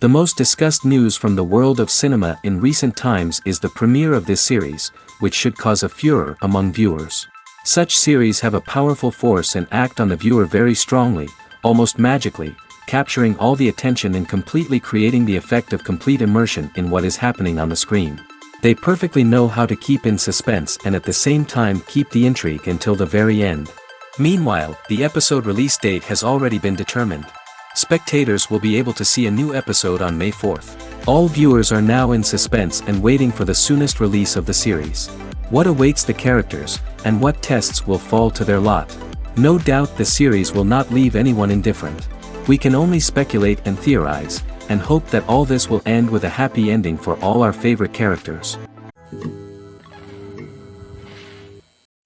The most discussed news from the world of cinema in recent times is the premiere of this series, which should cause a furor among viewers. Such series have a powerful force and act on the viewer very strongly, almost magically, capturing all the attention and completely creating the effect of complete immersion in what is happening on the screen. They perfectly know how to keep in suspense and at the same time keep the intrigue until the very end. Meanwhile, the episode release date has already been determined. Spectators will be able to see a new episode on May 4th. All viewers are now in suspense and waiting for the soonest release of the series. What awaits the characters, and what tests will fall to their lot? No doubt the series will not leave anyone indifferent. We can only speculate and theorize, and hope that all this will end with a happy ending for all our favorite characters.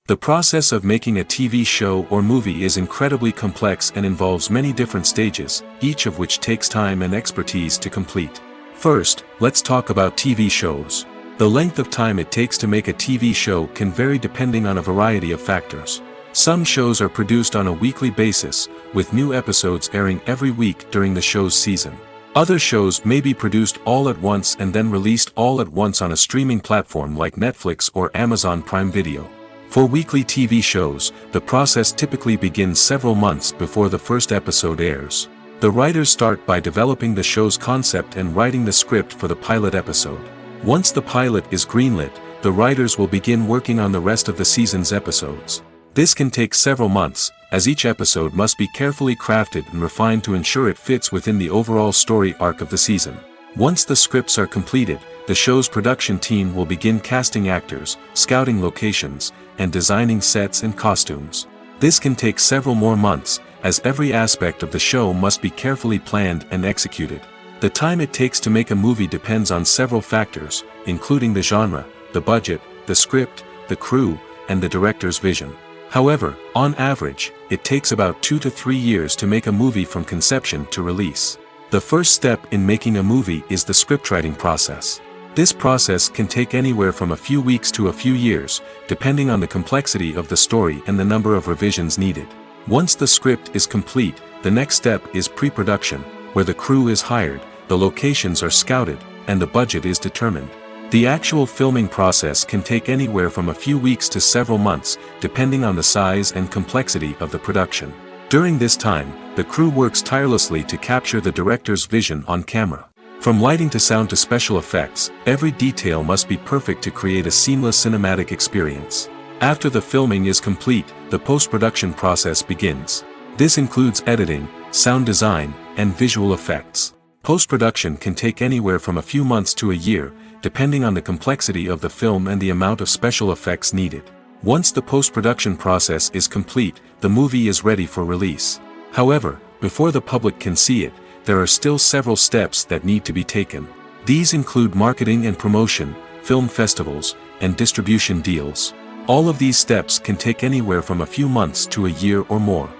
The process of making a TV show or movie is incredibly complex and involves many different stages, each of which takes time and expertise to complete. First, let's talk about TV shows. The length of time it takes to make a TV show can vary depending on a variety of factors. Some shows are produced on a weekly basis, with new episodes airing every week during the show's season. Other shows may be produced all at once and then released all at once on a streaming platform like Netflix or Amazon Prime Video. For weekly TV shows, the process typically begins several months before the first episode airs. The writers start by developing the show's concept and writing the script for the pilot episode. Once the pilot is greenlit, the writers will begin working on the rest of the season's episodes. This can take several months, as each episode must be carefully crafted and refined to ensure it fits within the overall story arc of the season. Once the scripts are completed, the show's production team will begin casting actors, scouting locations, and designing sets and costumes. This can take several more months, as every aspect of the show must be carefully planned and executed. The time it takes to make a movie depends on several factors, including the genre, the budget, the script, the crew, and the director's vision. However, on average, it takes about 2 to 3 years to make a movie from conception to release. The first step in making a movie is the scriptwriting process. This process can take anywhere from a few weeks to a few years, depending on the complexity of the story and the number of revisions needed. Once the script is complete, the next step is pre-production, where the crew is hired, the locations are scouted, and the budget is determined. The actual filming process can take anywhere from a few weeks to several months, depending on the size and complexity of the production. During this time, the crew works tirelessly to capture the director's vision on camera. From lighting to sound to special effects, every detail must be perfect to create a seamless cinematic experience. After the filming is complete, the post-production process begins. This includes editing, sound design, and visual effects. Post-production can take anywhere from a few months to a year, depending on the complexity of the film and the amount of special effects needed. Once the post-production process is complete, the movie is ready for release. However, before the public can see it, there are still several steps that need to be taken. These include marketing and promotion, film festivals, and distribution deals. All of these steps can take anywhere from a few months to a year or more.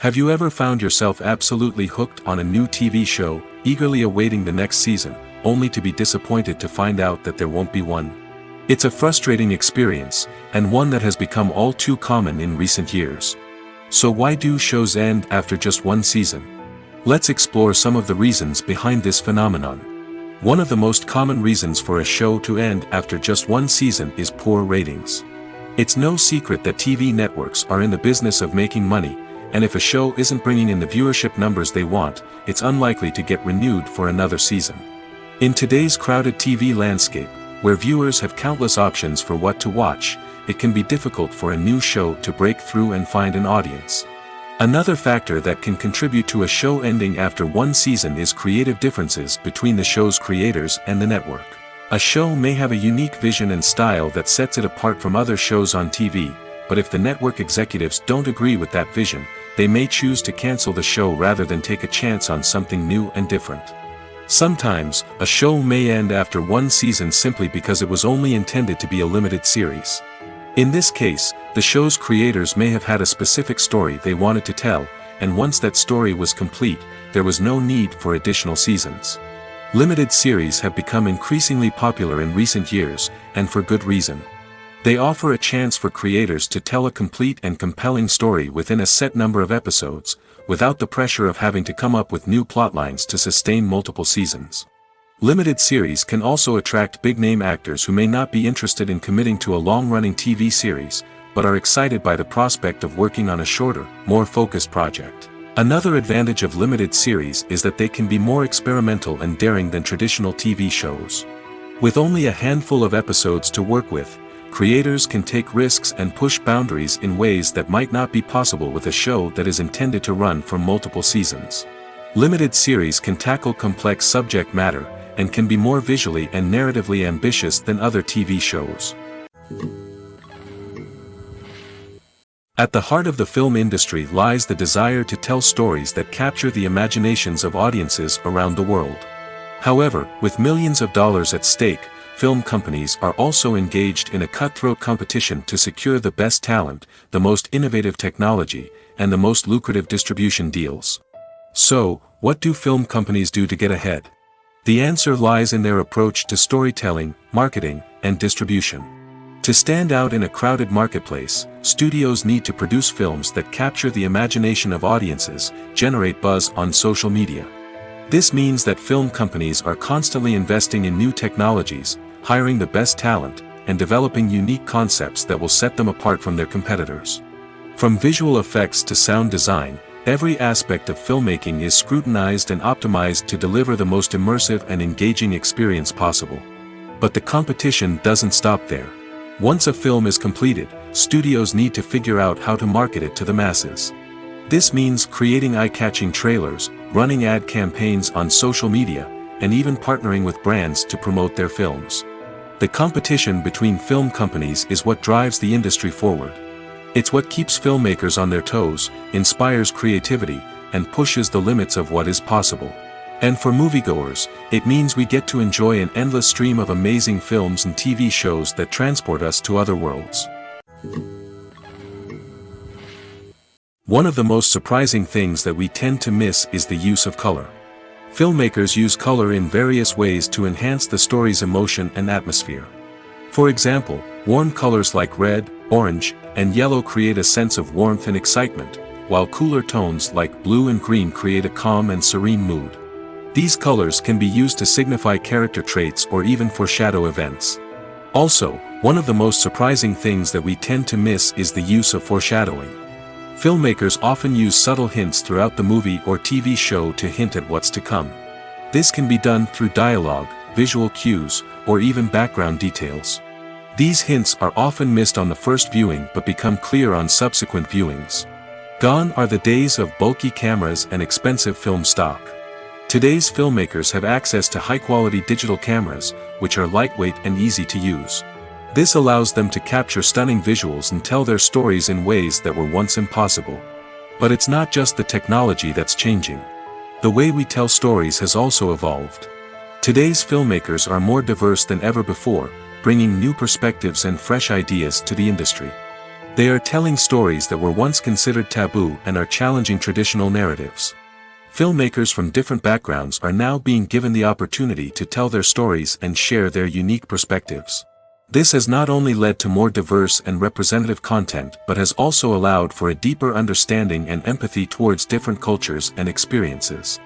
Have you ever found yourself absolutely hooked on a new TV show, eagerly awaiting the next season, only to be disappointed to find out that there won't be one? It's a frustrating experience, and one that has become all too common in recent years. So why do shows end after just one season? Let's explore some of the reasons behind this phenomenon. One of the most common reasons for a show to end after just one season is poor ratings. It's no secret that TV networks are in the business of making money, and if a show isn't bringing in the viewership numbers they want, it's unlikely to get renewed for another season. In today's crowded TV landscape, where viewers have countless options for what to watch, it can be difficult for a new show to break through and find an audience. Another factor that can contribute to a show ending after one season is creative differences between the show's creators and the network. A show may have a unique vision and style that sets it apart from other shows on TV, but if the network executives don't agree with that vision, they may choose to cancel the show rather than take a chance on something new and different. Sometimes, a show may end after one season simply because it was only intended to be a limited series. In this case, the show's creators may have had a specific story they wanted to tell, and once that story was complete, there was no need for additional seasons. Limited series have become increasingly popular in recent years, and for good reason. They offer a chance for creators to tell a complete and compelling story within a set number of episodes, without the pressure of having to come up with new plotlines to sustain multiple seasons. Limited series can also attract big-name actors who may not be interested in committing to a long-running TV series, but are excited by the prospect of working on a shorter, more focused project. Another advantage of limited series is that they can be more experimental and daring than traditional TV shows. With only a handful of episodes to work with, creators can take risks and push boundaries in ways that might not be possible with a show that is intended to run for multiple seasons. Limited series can tackle complex subject matter, and can be more visually and narratively ambitious than other TV shows. At the heart of the film industry lies the desire to tell stories that capture the imaginations of audiences around the world. However, with millions of dollars at stake, film companies are also engaged in a cutthroat competition to secure the best talent, the most innovative technology, and the most lucrative distribution deals. So, what do film companies do to get ahead? The answer lies in their approach to storytelling, marketing, and distribution. To stand out in a crowded marketplace, studios need to produce films that capture the imagination of audiences, generate buzz on social media. This means that film companies are constantly investing in new technologies, hiring the best talent, and developing unique concepts that will set them apart from their competitors. From visual effects to sound design, every aspect of filmmaking is scrutinized and optimized to deliver the most immersive and engaging experience possible. But the competition doesn't stop there. Once a film is completed, studios need to figure out how to market it to the masses. This means creating eye-catching trailers, running ad campaigns on social media, and even partnering with brands to promote their films. The competition between film companies is what drives the industry forward. It's what keeps filmmakers on their toes, inspires creativity, and pushes the limits of what is possible. And for moviegoers, it means we get to enjoy an endless stream of amazing films and TV shows that transport us to other worlds. One of the most surprising things that we tend to miss is the use of color. Filmmakers use color in various ways to enhance the story's emotion and atmosphere. For example, warm colors like red, orange, and yellow create a sense of warmth and excitement, while cooler tones like blue and green create a calm and serene mood. These colors can be used to signify character traits or even foreshadow events. Also, one of the most surprising things that we tend to miss is the use of foreshadowing. Filmmakers often use subtle hints throughout the movie or TV show to hint at what's to come. This can be done through dialogue, visual cues, or even background details. These hints are often missed on the first viewing but become clear on subsequent viewings. Gone are the days of bulky cameras and expensive film stock. Today's filmmakers have access to high-quality digital cameras, which are lightweight and easy to use. This allows them to capture stunning visuals and tell their stories in ways that were once impossible. But it's not just the technology that's changing. The way we tell stories has also evolved. Today's filmmakers are more diverse than ever before, bringing new perspectives and fresh ideas to the industry. They are telling stories that were once considered taboo and are challenging traditional narratives. Filmmakers from different backgrounds are now being given the opportunity to tell their stories and share their unique perspectives. This has not only led to more diverse and representative content but has also allowed for a deeper understanding and empathy towards different cultures and experiences.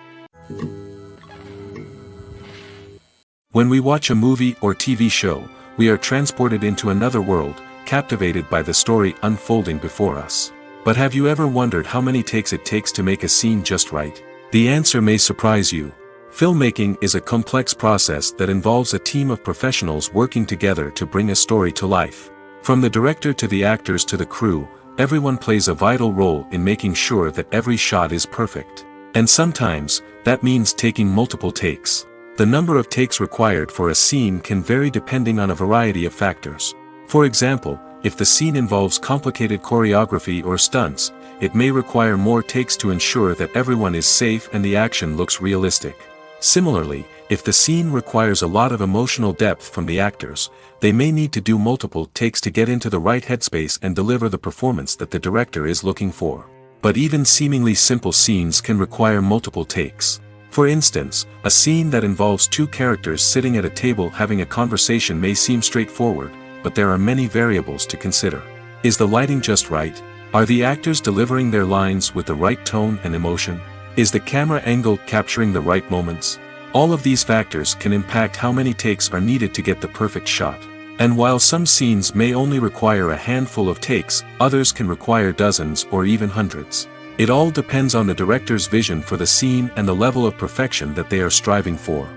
When we watch a movie or TV show, we are transported into another world, captivated by the story unfolding before us. But have you ever wondered how many takes it takes to make a scene just right? The answer may surprise you. Filmmaking is a complex process that involves a team of professionals working together to bring a story to life. From the director to the actors to the crew, everyone plays a vital role in making sure that every shot is perfect. And sometimes, that means taking multiple takes. The number of takes required for a scene can vary depending on a variety of factors. For example, if the scene involves complicated choreography or stunts, it may require more takes to ensure that everyone is safe and the action looks realistic. Similarly, if the scene requires a lot of emotional depth from the actors, they may need to do multiple takes to get into the right headspace and deliver the performance that the director is looking for. But even seemingly simple scenes can require multiple takes. For instance, a scene that involves two characters sitting at a table having a conversation may seem straightforward, but there are many variables to consider. Is the lighting just right? Are the actors delivering their lines with the right tone and emotion? Is the camera angle capturing the right moments? All of these factors can impact how many takes are needed to get the perfect shot. And while some scenes may only require a handful of takes, others can require dozens or even hundreds. It all depends on the director's vision for the scene and the level of perfection that they are striving for.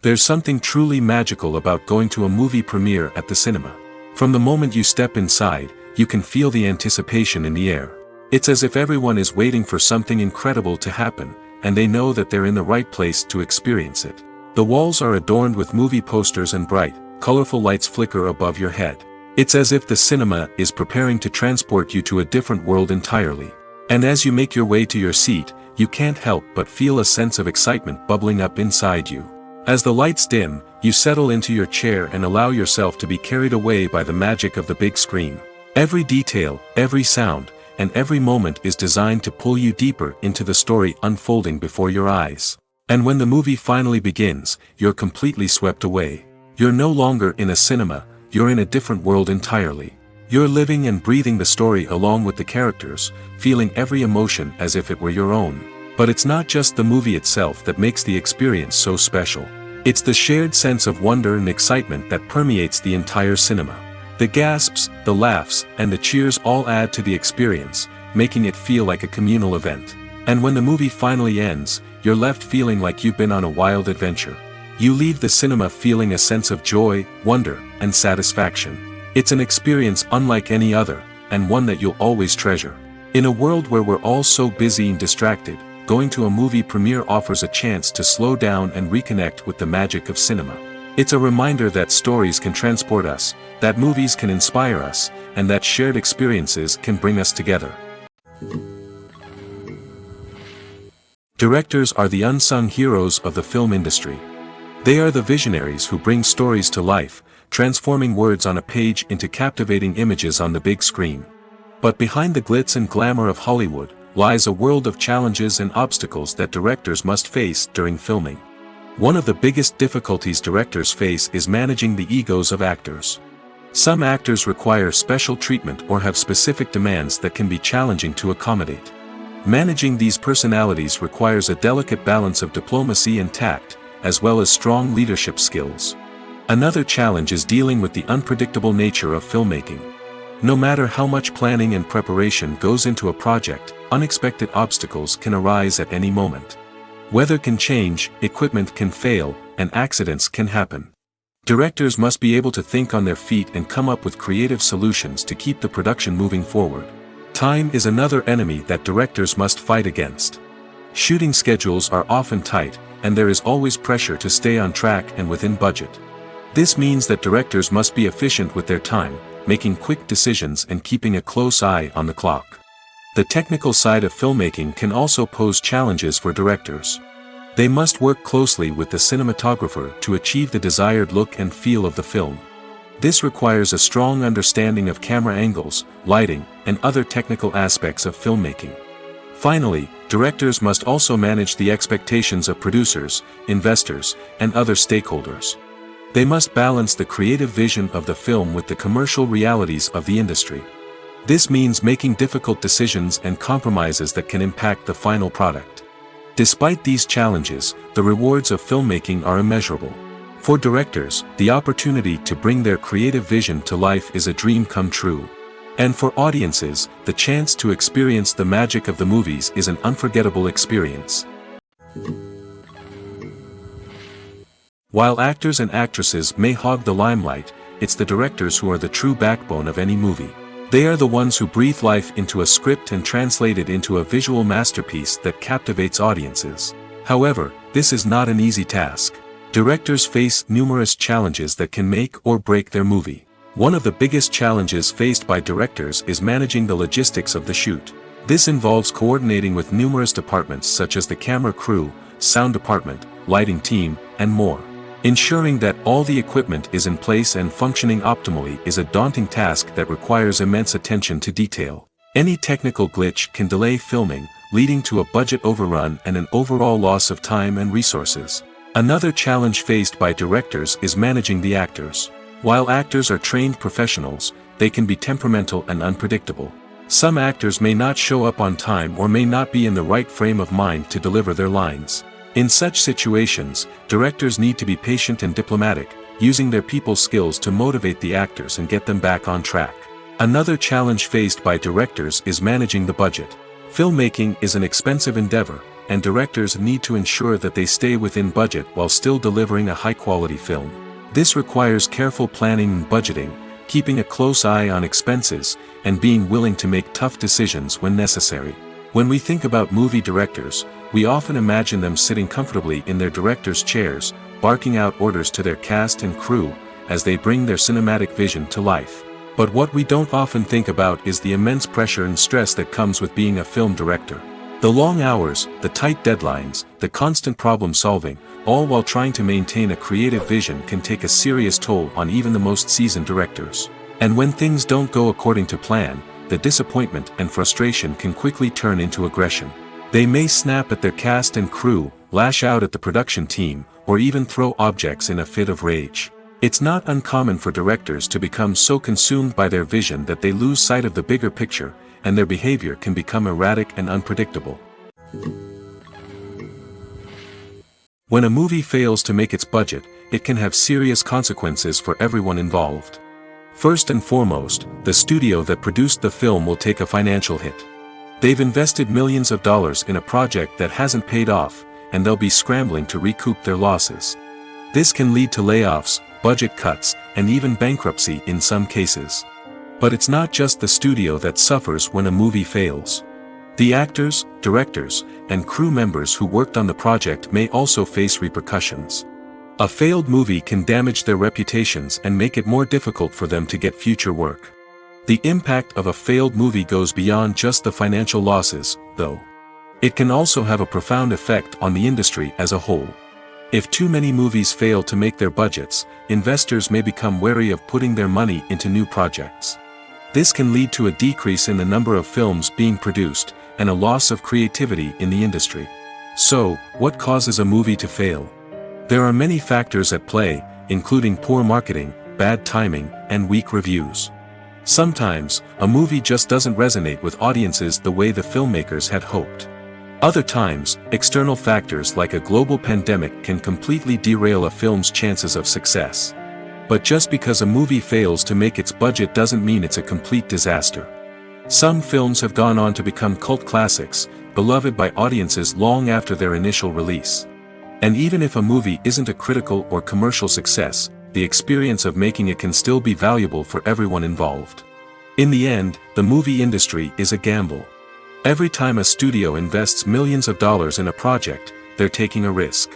There's something truly magical about going to a movie premiere at the cinema. From the moment you step inside, you can feel the anticipation in the air. It's as if everyone is waiting for something incredible to happen, and they know that they're in the right place to experience it. The walls are adorned with movie posters and bright, colorful lights flicker above your head. It's as if the cinema is preparing to transport you to a different world entirely. And as you make your way to your seat, you can't help but feel a sense of excitement bubbling up inside you. As the lights dim, you settle into your chair and allow yourself to be carried away by the magic of the big screen. Every detail, every sound, and every moment is designed to pull you deeper into the story unfolding before your eyes. And when the movie finally begins, you're completely swept away. You're no longer in a cinema, you're in a different world entirely. You're living and breathing the story along with the characters, feeling every emotion as if it were your own. But it's not just the movie itself that makes the experience so special. It's the shared sense of wonder and excitement that permeates the entire cinema. The gasps, the laughs, and the cheers all add to the experience, making it feel like a communal event. And when the movie finally ends, you're left feeling like you've been on a wild adventure. You leave the cinema feeling a sense of joy, wonder, and satisfaction. It's an experience unlike any other, and one that you'll always treasure. In a world where we're all so busy and distracted, going to a movie premiere offers a chance to slow down and reconnect with the magic of cinema. It's a reminder that stories can transport us, that movies can inspire us, and that shared experiences can bring us together. Directors are the unsung heroes of the film industry. They are the visionaries who bring stories to life, transforming words on a page into captivating images on the big screen. But behind the glitz and glamour of Hollywood, lies a world of challenges and obstacles that directors must face during filming. One of the biggest difficulties directors face is managing the egos of actors. Some actors require special treatment or have specific demands that can be challenging to accommodate. Managing these personalities requires a delicate balance of diplomacy and tact, as well as strong leadership skills. Another challenge is dealing with the unpredictable nature of filmmaking. No matter how much planning and preparation goes into a project, unexpected obstacles can arise at any moment. Weather can change, equipment can fail, and accidents can happen. Directors must be able to think on their feet and come up with creative solutions to keep the production moving forward. Time is another enemy that directors must fight against. Shooting schedules are often tight, and there is always pressure to stay on track and within budget. This means that directors must be efficient with their time, making quick decisions and keeping a close eye on the clock. The technical side of filmmaking can also pose challenges for directors. They must work closely with the cinematographer to achieve the desired look and feel of the film. This requires a strong understanding of camera angles, lighting, and other technical aspects of filmmaking. Finally, directors must also manage the expectations of producers, investors, and other stakeholders. They must balance the creative vision of the film with the commercial realities of the industry. This means making difficult decisions and compromises that can impact the final product. Despite these challenges, the rewards of filmmaking are immeasurable. For directors, the opportunity to bring their creative vision to life is a dream come true. And for audiences, the chance to experience the magic of the movies is an unforgettable experience. While actors and actresses may hog the limelight, it's the directors who are the true backbone of any movie. They are the ones who breathe life into a script and translate it into a visual masterpiece that captivates audiences. However, this is not an easy task. Directors face numerous challenges that can make or break their movie. One of the biggest challenges faced by directors is managing the logistics of the shoot. This involves coordinating with numerous departments such as the camera crew, sound department, lighting team, and more. Ensuring that all the equipment is in place and functioning optimally is a daunting task that requires immense attention to detail. Any technical glitch can delay filming, leading to a budget overrun and an overall loss of time and resources. Another challenge faced by directors is managing the actors. While actors are trained professionals, they can be temperamental and unpredictable. Some actors may not show up on time or may not be in the right frame of mind to deliver their lines. In such situations, directors need to be patient and diplomatic, using their people skills to motivate the actors and get them back on track. Another challenge faced by directors is managing the budget. Filmmaking is an expensive endeavor, and directors need to ensure that they stay within budget while still delivering a high-quality film. This requires careful planning and budgeting, keeping a close eye on expenses, and being willing to make tough decisions when necessary. When we think about movie directors, we often imagine them sitting comfortably in their director's chairs, barking out orders to their cast and crew, as they bring their cinematic vision to life. But what we don't often think about is the immense pressure and stress that comes with being a film director. The long hours, the tight deadlines, the constant problem solving, all while trying to maintain a creative vision can take a serious toll on even the most seasoned directors. And when things don't go according to plan, the disappointment and frustration can quickly turn into aggression. They may snap at their cast and crew, lash out at the production team, or even throw objects in a fit of rage. It's not uncommon for directors to become so consumed by their vision that they lose sight of the bigger picture, and their behavior can become erratic and unpredictable. When a movie fails to make its budget, it can have serious consequences for everyone involved. First and foremost, the studio that produced the film will take a financial hit. They've invested millions of dollars in a project that hasn't paid off, and they'll be scrambling to recoup their losses. This can lead to layoffs, budget cuts, and even bankruptcy in some cases. But it's not just the studio that suffers when a movie fails. The actors, directors, and crew members who worked on the project may also face repercussions. A failed movie can damage their reputations and make it more difficult for them to get future work. The impact of a failed movie goes beyond just the financial losses, though. It can also have a profound effect on the industry as a whole. If too many movies fail to make their budgets, investors may become wary of putting their money into new projects. This can lead to a decrease in the number of films being produced, and a loss of creativity in the industry. So, what causes a movie to fail? There are many factors at play, including poor marketing, bad timing, and weak reviews. Sometimes, a movie just doesn't resonate with audiences the way the filmmakers had hoped. Other times, external factors like a global pandemic can completely derail a film's chances of success. But just because a movie fails to make its budget doesn't mean it's a complete disaster. Some films have gone on to become cult classics, beloved by audiences long after their initial release. And even if a movie isn't a critical or commercial success, the experience of making it can still be valuable for everyone involved. In the end, the movie industry is a gamble. Every time a studio invests millions of dollars in a project, they're taking a risk.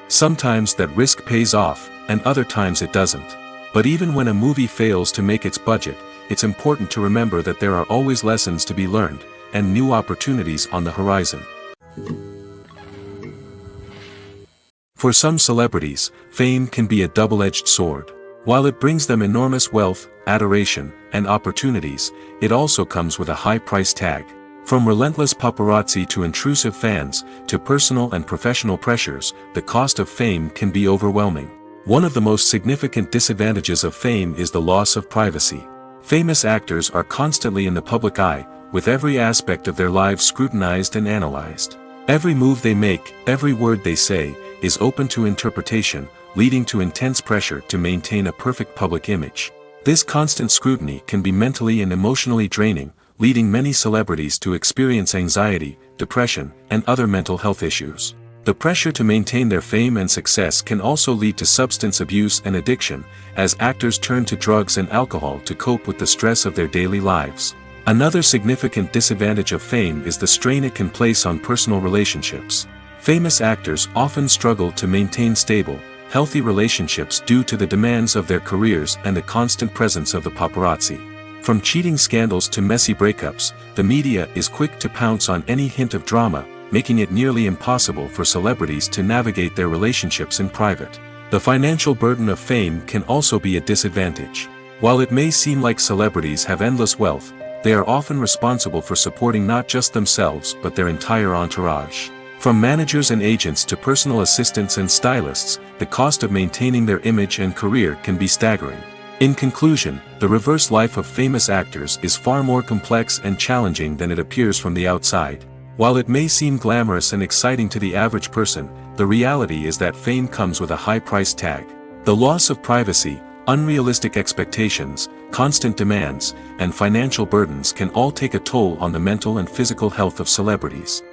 Sometimes that risk pays off, and other times it doesn't. But even when a movie fails to make its budget, it's important to remember that there are always lessons to be learned, and new opportunities on the horizon. For some celebrities, fame can be a double-edged sword. While it brings them enormous wealth, adoration, and opportunities, it also comes with a high price tag. From relentless paparazzi to intrusive fans, to personal and professional pressures, the cost of fame can be overwhelming. One of the most significant disadvantages of fame is the loss of privacy. Famous actors are constantly in the public eye, with every aspect of their lives scrutinized and analyzed. Every move they make, every word they say, is open to interpretation, leading to intense pressure to maintain a perfect public image. This constant scrutiny can be mentally and emotionally draining, leading many celebrities to experience anxiety, depression, and other mental health issues. The pressure to maintain their fame and success can also lead to substance abuse and addiction, as actors turn to drugs and alcohol to cope with the stress of their daily lives. Another significant disadvantage of fame is the strain it can place on personal relationships. Famous actors often struggle to maintain stable, healthy relationships due to the demands of their careers and the constant presence of the paparazzi. From cheating scandals to messy breakups, the media is quick to pounce on any hint of drama, making it nearly impossible for celebrities to navigate their relationships in private. The financial burden of fame can also be a disadvantage. While it may seem like celebrities have endless wealth, they are often responsible for supporting not just themselves but their entire entourage. From managers and agents to personal assistants and stylists, the cost of maintaining their image and career can be staggering. In conclusion, the reverse life of famous actors is far more complex and challenging than it appears from the outside. While it may seem glamorous and exciting to the average person, the reality is that fame comes with a high price tag. The loss of privacy, unrealistic expectations, constant demands, and financial burdens can all take a toll on the mental and physical health of celebrities.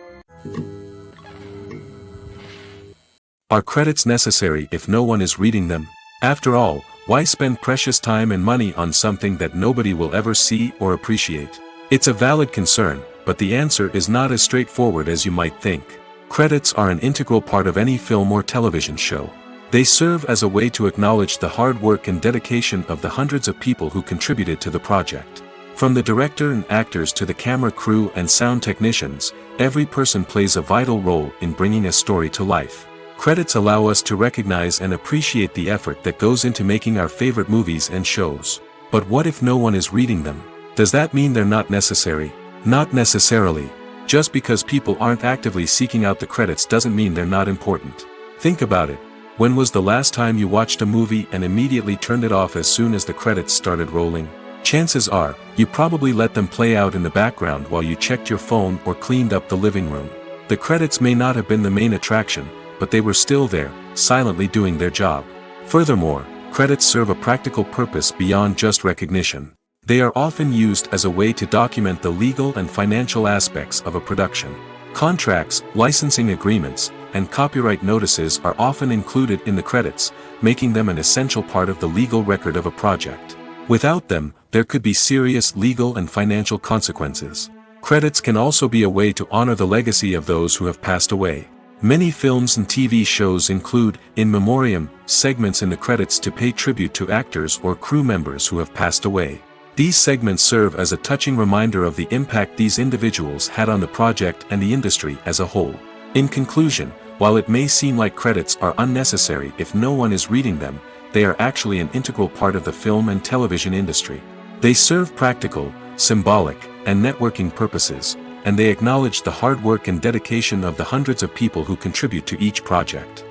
Are credits necessary if no one is reading them? After all, why spend precious time and money on something that nobody will ever see or appreciate? It's a valid concern, but the answer is not as straightforward as you might think. Credits are an integral part of any film or television show. They serve as a way to acknowledge the hard work and dedication of the hundreds of people who contributed to the project. From the director and actors to the camera crew and sound technicians, every person plays a vital role in bringing a story to life. Credits allow us to recognize and appreciate the effort that goes into making our favorite movies and shows. But what if no one is reading them? Does that mean they're not necessary? Not necessarily. Just because people aren't actively seeking out the credits doesn't mean they're not important. Think about it. When was the last time you watched a movie and immediately turned it off as soon as the credits started rolling? Chances are, you probably let them play out in the background while you checked your phone or cleaned up the living room. The credits may not have been the main attraction, but they were still there, silently doing their job. Furthermore, credits serve a practical purpose beyond just recognition. They are often used as a way to document the legal and financial aspects of a production. Contracts, licensing agreements, and copyright notices are often included in the credits, making them an essential part of the legal record of a project. Without them, there could be serious legal and financial consequences. Credits can also be a way to honor the legacy of those who have passed away. Many films and TV shows include, in memoriam, segments in the credits to pay tribute to actors or crew members who have passed away. These segments serve as a touching reminder of the impact these individuals had on the project and the industry as a whole. In conclusion, while it may seem like credits are unnecessary if no one is reading them, they are actually an integral part of the film and television industry. They serve practical, symbolic, and networking purposes, and they acknowledge the hard work and dedication of the hundreds of people who contribute to each project.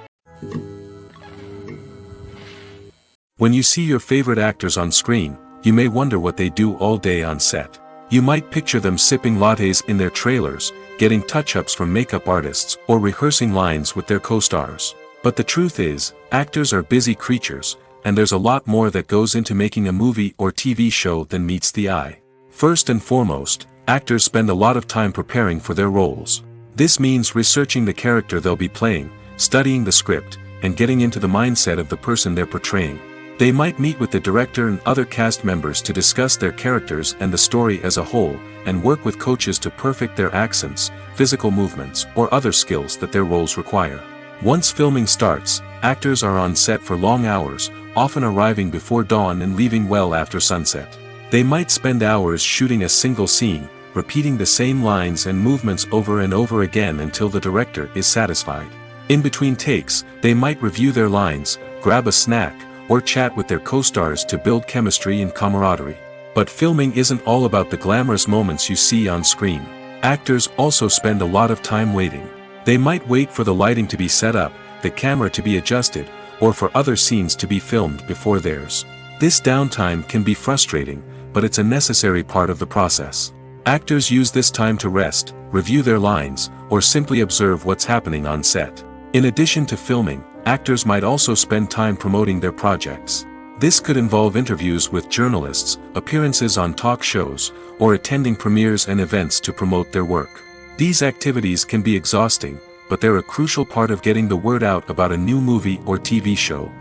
When you see your favorite actors on screen, you may wonder what they do all day on set. You might picture them sipping lattes in their trailers, getting touch-ups from makeup artists, or rehearsing lines with their co-stars. But the truth is, actors are busy creatures, and there's a lot more that goes into making a movie or TV show than meets the eye. First and foremost, actors spend a lot of time preparing for their roles. This means researching the character they'll be playing, studying the script, and getting into the mindset of the person they're portraying. They might meet with the director and other cast members to discuss their characters and the story as a whole, and work with coaches to perfect their accents, physical movements, or other skills that their roles require. Once filming starts, actors are on set for long hours, often arriving before dawn and leaving well after sunset. They might spend hours shooting a single scene, repeating the same lines and movements over and over again until the director is satisfied. In between takes, they might review their lines, grab a snack, or chat with their co-stars to build chemistry and camaraderie. But filming isn't all about the glamorous moments you see on screen. Actors also spend a lot of time waiting. They might wait for the lighting to be set up, the camera to be adjusted, or for other scenes to be filmed before theirs. This downtime can be frustrating, but it's a necessary part of the process. Actors use this time to rest, review their lines, or simply observe what's happening on set. In addition to filming, actors might also spend time promoting their projects. This could involve interviews with journalists, appearances on talk shows, or attending premieres and events to promote their work. These activities can be exhausting, but they're a crucial part of getting the word out about a new movie or TV show.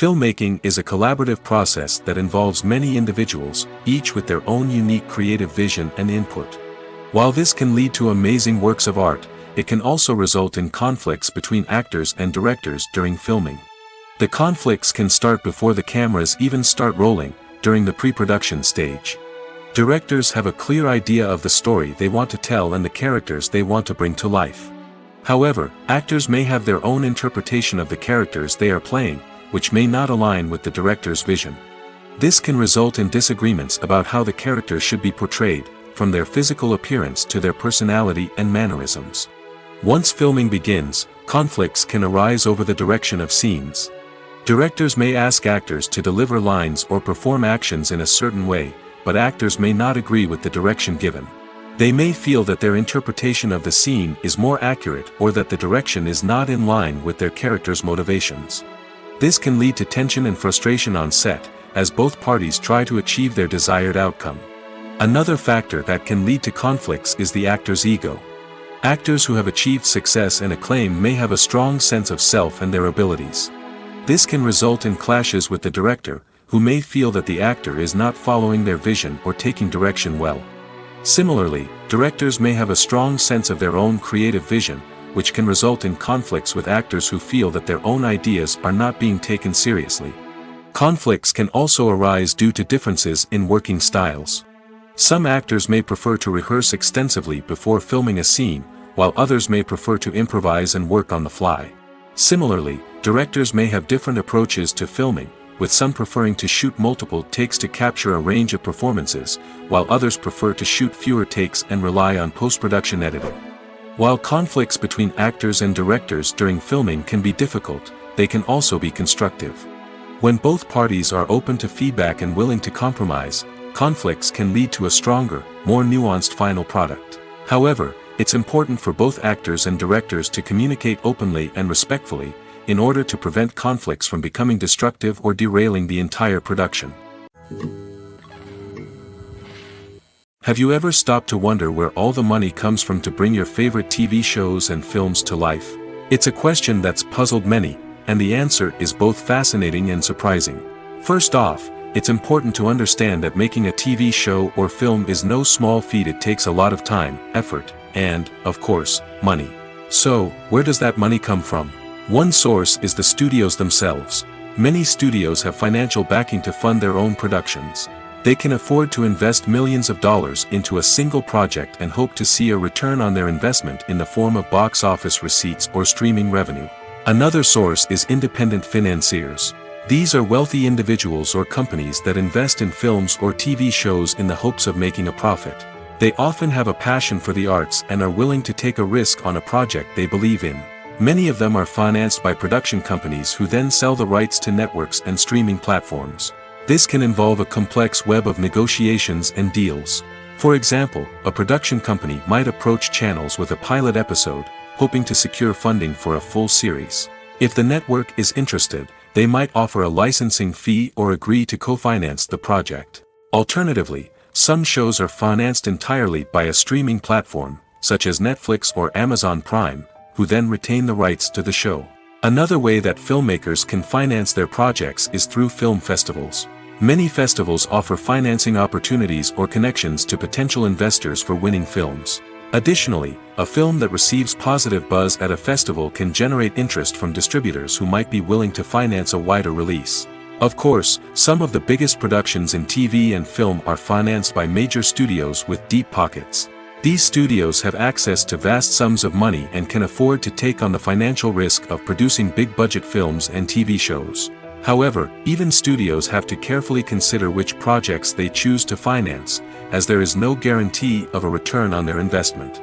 Filmmaking is a collaborative process that involves many individuals, each with their own unique creative vision and input. While this can lead to amazing works of art, it can also result in conflicts between actors and directors during filming. The conflicts can start before the cameras even start rolling, during the pre-production stage. Directors have a clear idea of the story they want to tell and the characters they want to bring to life. However, actors may have their own interpretation of the characters they are playing, which may not align with the director's vision. This can result in disagreements about how the character should be portrayed, from their physical appearance to their personality and mannerisms. Once filming begins, conflicts can arise over the direction of scenes. Directors may ask actors to deliver lines or perform actions in a certain way, but actors may not agree with the direction given. They may feel that their interpretation of the scene is more accurate or that the direction is not in line with their character's motivations. This can lead to tension and frustration on set, as both parties try to achieve their desired outcome. Another factor that can lead to conflicts is the actor's ego. Actors who have achieved success and acclaim may have a strong sense of self and their abilities. This can result in clashes with the director, who may feel that the actor is not following their vision or taking direction well. Similarly, directors may have a strong sense of their own creative vision, which can result in conflicts with actors who feel that their own ideas are not being taken seriously. Conflicts can also arise due to differences in working styles. Some actors may prefer to rehearse extensively before filming a scene, while others may prefer to improvise and work on the fly. Similarly, directors may have different approaches to filming, with some preferring to shoot multiple takes to capture a range of performances, while others prefer to shoot fewer takes and rely on post-production editing. While conflicts between actors and directors during filming can be difficult, they can also be constructive. When both parties are open to feedback and willing to compromise, conflicts can lead to a stronger, more nuanced final product. However, it's important for both actors and directors to communicate openly and respectfully, in order to prevent conflicts from becoming destructive or derailing the entire production. Have you ever stopped to wonder where all the money comes from to bring your favorite TV shows and films to life? It's a question that's puzzled many, and the answer is both fascinating and surprising. First off, it's important to understand that making a TV show or film is no small feat. It takes a lot of time, effort, and, of course, money. So, where does that money come from? One source is the studios themselves. Many studios have financial backing to fund their own productions. They can afford to invest millions of dollars into a single project and hope to see a return on their investment in the form of box office receipts or streaming revenue. Another source is independent financiers. These are wealthy individuals or companies that invest in films or TV shows in the hopes of making a profit. They often have a passion for the arts and are willing to take a risk on a project they believe in. Many of them are financed by production companies who then sell the rights to networks and streaming platforms. This can involve a complex web of negotiations and deals. For example, a production company might approach channels with a pilot episode, hoping to secure funding for a full series. If the network is interested, they might offer a licensing fee or agree to co-finance the project. Alternatively, some shows are financed entirely by a streaming platform, such as Netflix or Amazon Prime, who then retain the rights to the show. Another way that filmmakers can finance their projects is through film festivals. Many festivals offer financing opportunities or connections to potential investors for winning films. Additionally, a film that receives positive buzz at a festival can generate interest from distributors who might be willing to finance a wider release. Of course, some of the biggest productions in TV and film are financed by major studios with deep pockets. These studios have access to vast sums of money and can afford to take on the financial risk of producing big-budget films and TV shows. However, even studios have to carefully consider which projects they choose to finance, as there is no guarantee of a return on their investment.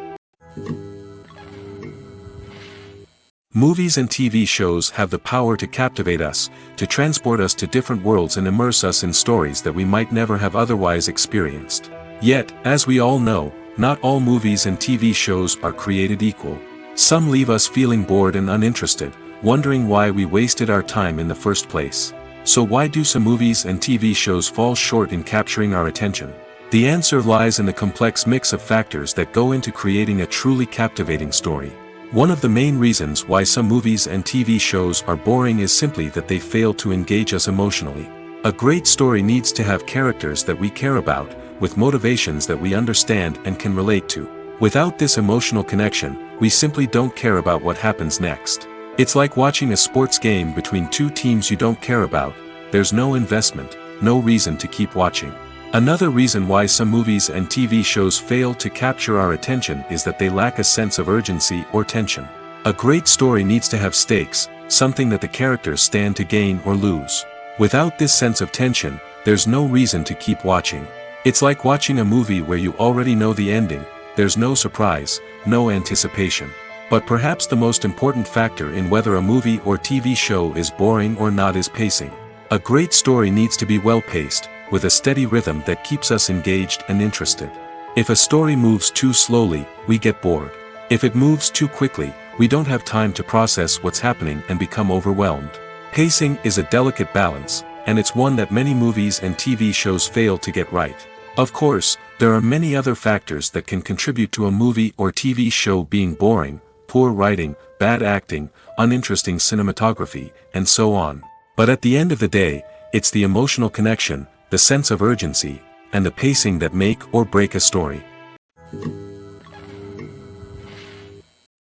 Movies and TV shows have the power to captivate us, to transport us to different worlds and immerse us in stories that we might never have otherwise experienced. Yet, as we all know, not all movies and TV shows are created equal. Some leave us feeling bored and uninterested, wondering why we wasted our time in the first place. So why do some movies and TV shows fall short in capturing our attention? The answer lies in the complex mix of factors that go into creating a truly captivating story. One of the main reasons why some movies and TV shows are boring is simply that they fail to engage us emotionally. A great story needs to have characters that we care about, with motivations that we understand and can relate to. Without this emotional connection, we simply don't care about what happens next. It's like watching a sports game between two teams you don't care about. There's no investment, no reason to keep watching. Another reason why some movies and TV shows fail to capture our attention is that they lack a sense of urgency or tension. A great story needs to have stakes, something that the characters stand to gain or lose. Without this sense of tension, there's no reason to keep watching. It's like watching a movie where you already know the ending, there's no surprise, no anticipation. But perhaps the most important factor in whether a movie or TV show is boring or not is pacing. A great story needs to be well paced, with a steady rhythm that keeps us engaged and interested. If a story moves too slowly, we get bored. If it moves too quickly, we don't have time to process what's happening and become overwhelmed. Pacing is a delicate balance, and it's one that many movies and TV shows fail to get right. Of course, there are many other factors that can contribute to a movie or TV show being boring: poor writing, bad acting, uninteresting cinematography, and so on. But at the end of the day, it's the emotional connection, the sense of urgency, and the pacing that make or break a story.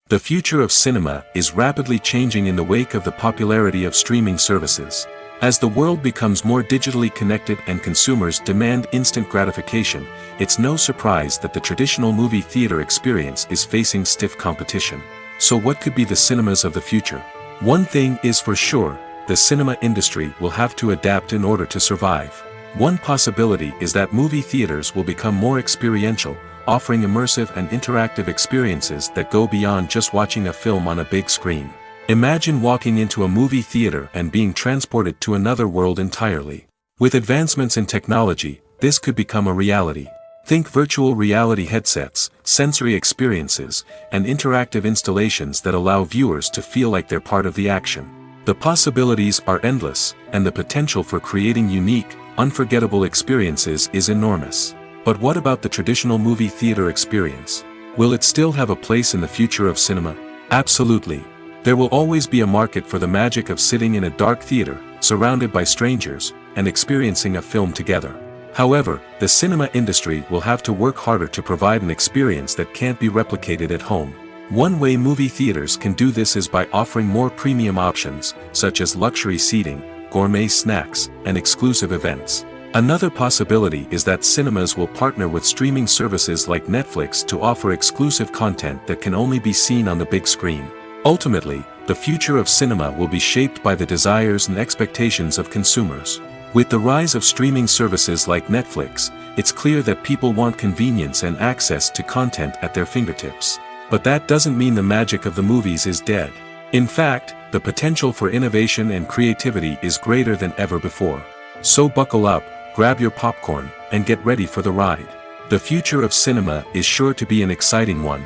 The future of cinema is rapidly changing in the wake of the popularity of streaming services. As the world becomes more digitally connected and consumers demand instant gratification, it's no surprise that the traditional movie theater experience is facing stiff competition. So what could be the cinemas of the future? One thing is for sure, the cinema industry will have to adapt in order to survive. One possibility is that movie theaters will become more experiential, offering immersive and interactive experiences that go beyond just watching a film on a big screen. Imagine walking into a movie theater and being transported to another world entirely. With advancements in technology, this could become a reality. Think virtual reality headsets, sensory experiences, and interactive installations that allow viewers to feel like they're part of the action. The possibilities are endless, and the potential for creating unique, unforgettable experiences is enormous. But what about the traditional movie theater experience? Will it still have a place in the future of cinema? Absolutely. There will always be a market for the magic of sitting in a dark theater, surrounded by strangers, and experiencing a film together. However, the cinema industry will have to work harder to provide an experience that can't be replicated at home. One way movie theaters can do this is by offering more premium options, such as luxury seating, gourmet snacks, and exclusive events. Another possibility is that cinemas will partner with streaming services like Netflix to offer exclusive content that can only be seen on the big screen. Ultimately, the future of cinema will be shaped by the desires and expectations of consumers. With the rise of streaming services like Netflix, it's clear that people want convenience and access to content at their fingertips. But that doesn't mean the magic of the movies is dead. In fact, the potential for innovation and creativity is greater than ever before. So buckle up, grab your popcorn, and get ready for the ride. The future of cinema is sure to be an exciting one.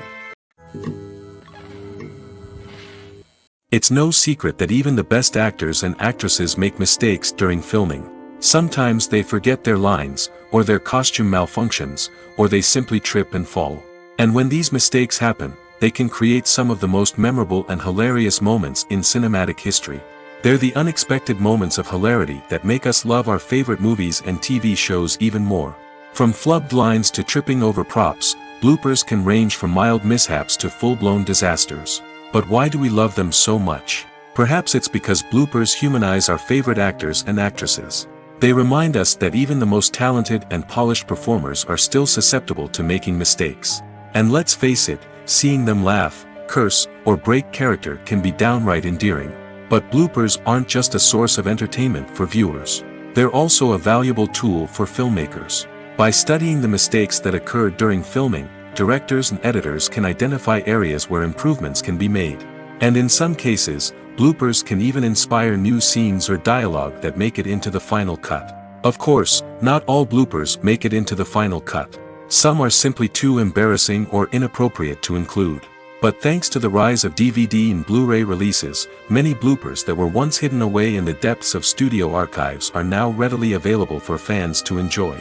It's no secret that even the best actors and actresses make mistakes during filming. Sometimes they forget their lines, or their costume malfunctions, or they simply trip and fall. And when these mistakes happen, they can create some of the most memorable and hilarious moments in cinematic history. They're the unexpected moments of hilarity that make us love our favorite movies and TV shows even more. From flubbed lines to tripping over props, bloopers can range from mild mishaps to full-blown disasters. But why do we love them so much? Perhaps it's because bloopers humanize our favorite actors and actresses. They remind us that even the most talented and polished performers are still susceptible to making mistakes. And let's face it, seeing them laugh, curse, or break character can be downright endearing. But bloopers aren't just a source of entertainment for viewers. They're also a valuable tool for filmmakers. By studying the mistakes that occurred during filming, directors and editors can identify areas where improvements can be made. And in some cases, bloopers can even inspire new scenes or dialogue that make it into the final cut. Of course, not all bloopers make it into the final cut. Some are simply too embarrassing or inappropriate to include. But thanks to the rise of DVD and Blu-ray releases, many bloopers that were once hidden away in the depths of studio archives are now readily available for fans to enjoy.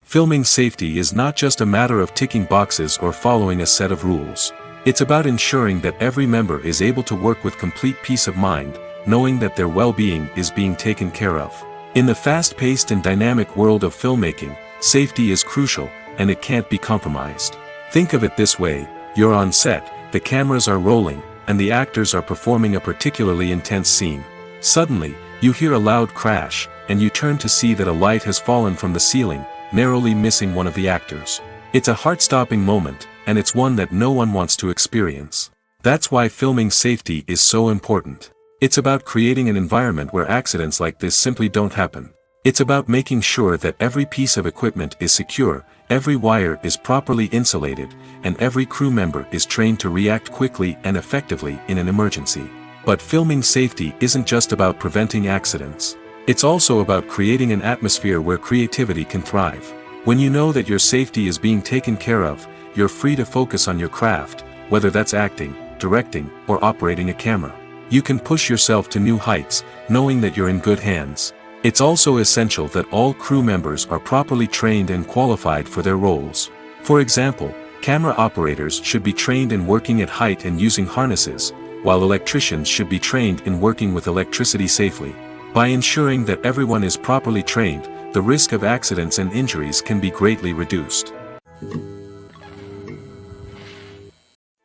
Filming safety is not just a matter of ticking boxes or following a set of rules. It's about ensuring that every member is able to work with complete peace of mind, knowing that their well-being is being taken care of. In the fast-paced and dynamic world of filmmaking, safety is crucial, and it can't be compromised. Think of it this way: you're on set, the cameras are rolling, and the actors are performing a particularly intense scene. Suddenly, you hear a loud crash, and you turn to see that a light has fallen from the ceiling, narrowly missing one of the actors. It's a heart-stopping moment, and it's one that no one wants to experience. That's why filming safety is so important. It's about creating an environment where accidents like this simply don't happen. It's about making sure that every piece of equipment is secure, every wire is properly insulated, and every crew member is trained to react quickly and effectively in an emergency. But filming safety isn't just about preventing accidents. It's also about creating an atmosphere where creativity can thrive. When you know that your safety is being taken care of, you're free to focus on your craft, whether that's acting, directing, or operating a camera. You can push yourself to new heights, knowing that you're in good hands. It's also essential that all crew members are properly trained and qualified for their roles. For example, camera operators should be trained in working at height and using harnesses, while electricians should be trained in working with electricity safely. By ensuring that everyone is properly trained, the risk of accidents and injuries can be greatly reduced.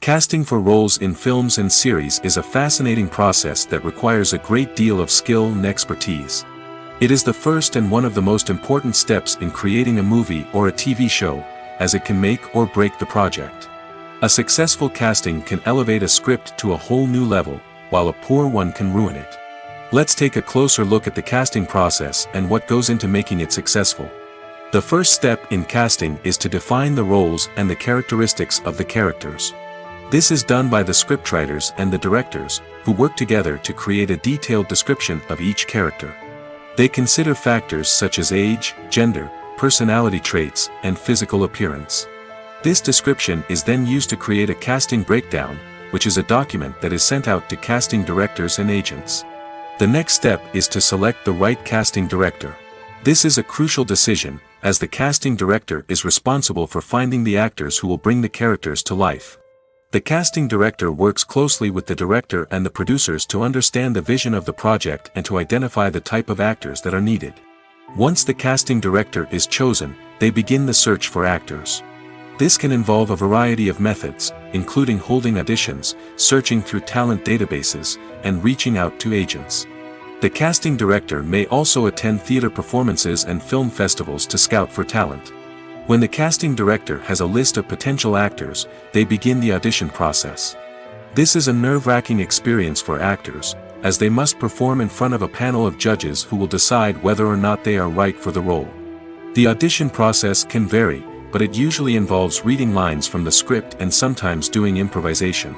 Casting for roles in films and series is a fascinating process that requires a great deal of skill and expertise. It is the first and one of the most important steps in creating a movie or a TV show, as it can make or break the project. A successful casting can elevate a script to a whole new level, while a poor one can ruin it. Let's take a closer look at the casting process and what goes into making it successful. The first step in casting is to define the roles and the characteristics of the characters. This is done by the scriptwriters and the directors, who work together to create a detailed description of each character. They consider factors such as age, gender, personality traits, and physical appearance. This description is then used to create a casting breakdown, which is a document that is sent out to casting directors and agents. The next step is to select the right casting director. This is a crucial decision, as the casting director is responsible for finding the actors who will bring the characters to life. The casting director works closely with the director and the producers to understand the vision of the project and to identify the type of actors that are needed. Once the casting director is chosen, they begin the search for actors. This can involve a variety of methods, including holding auditions, searching through talent databases, and reaching out to agents. The casting director may also attend theater performances and film festivals to scout for talent. When the casting director has a list of potential actors, they begin the audition process. This is a nerve-wracking experience for actors, as they must perform in front of a panel of judges who will decide whether or not they are right for the role. The audition process can vary, but it usually involves reading lines from the script and sometimes doing improvisation.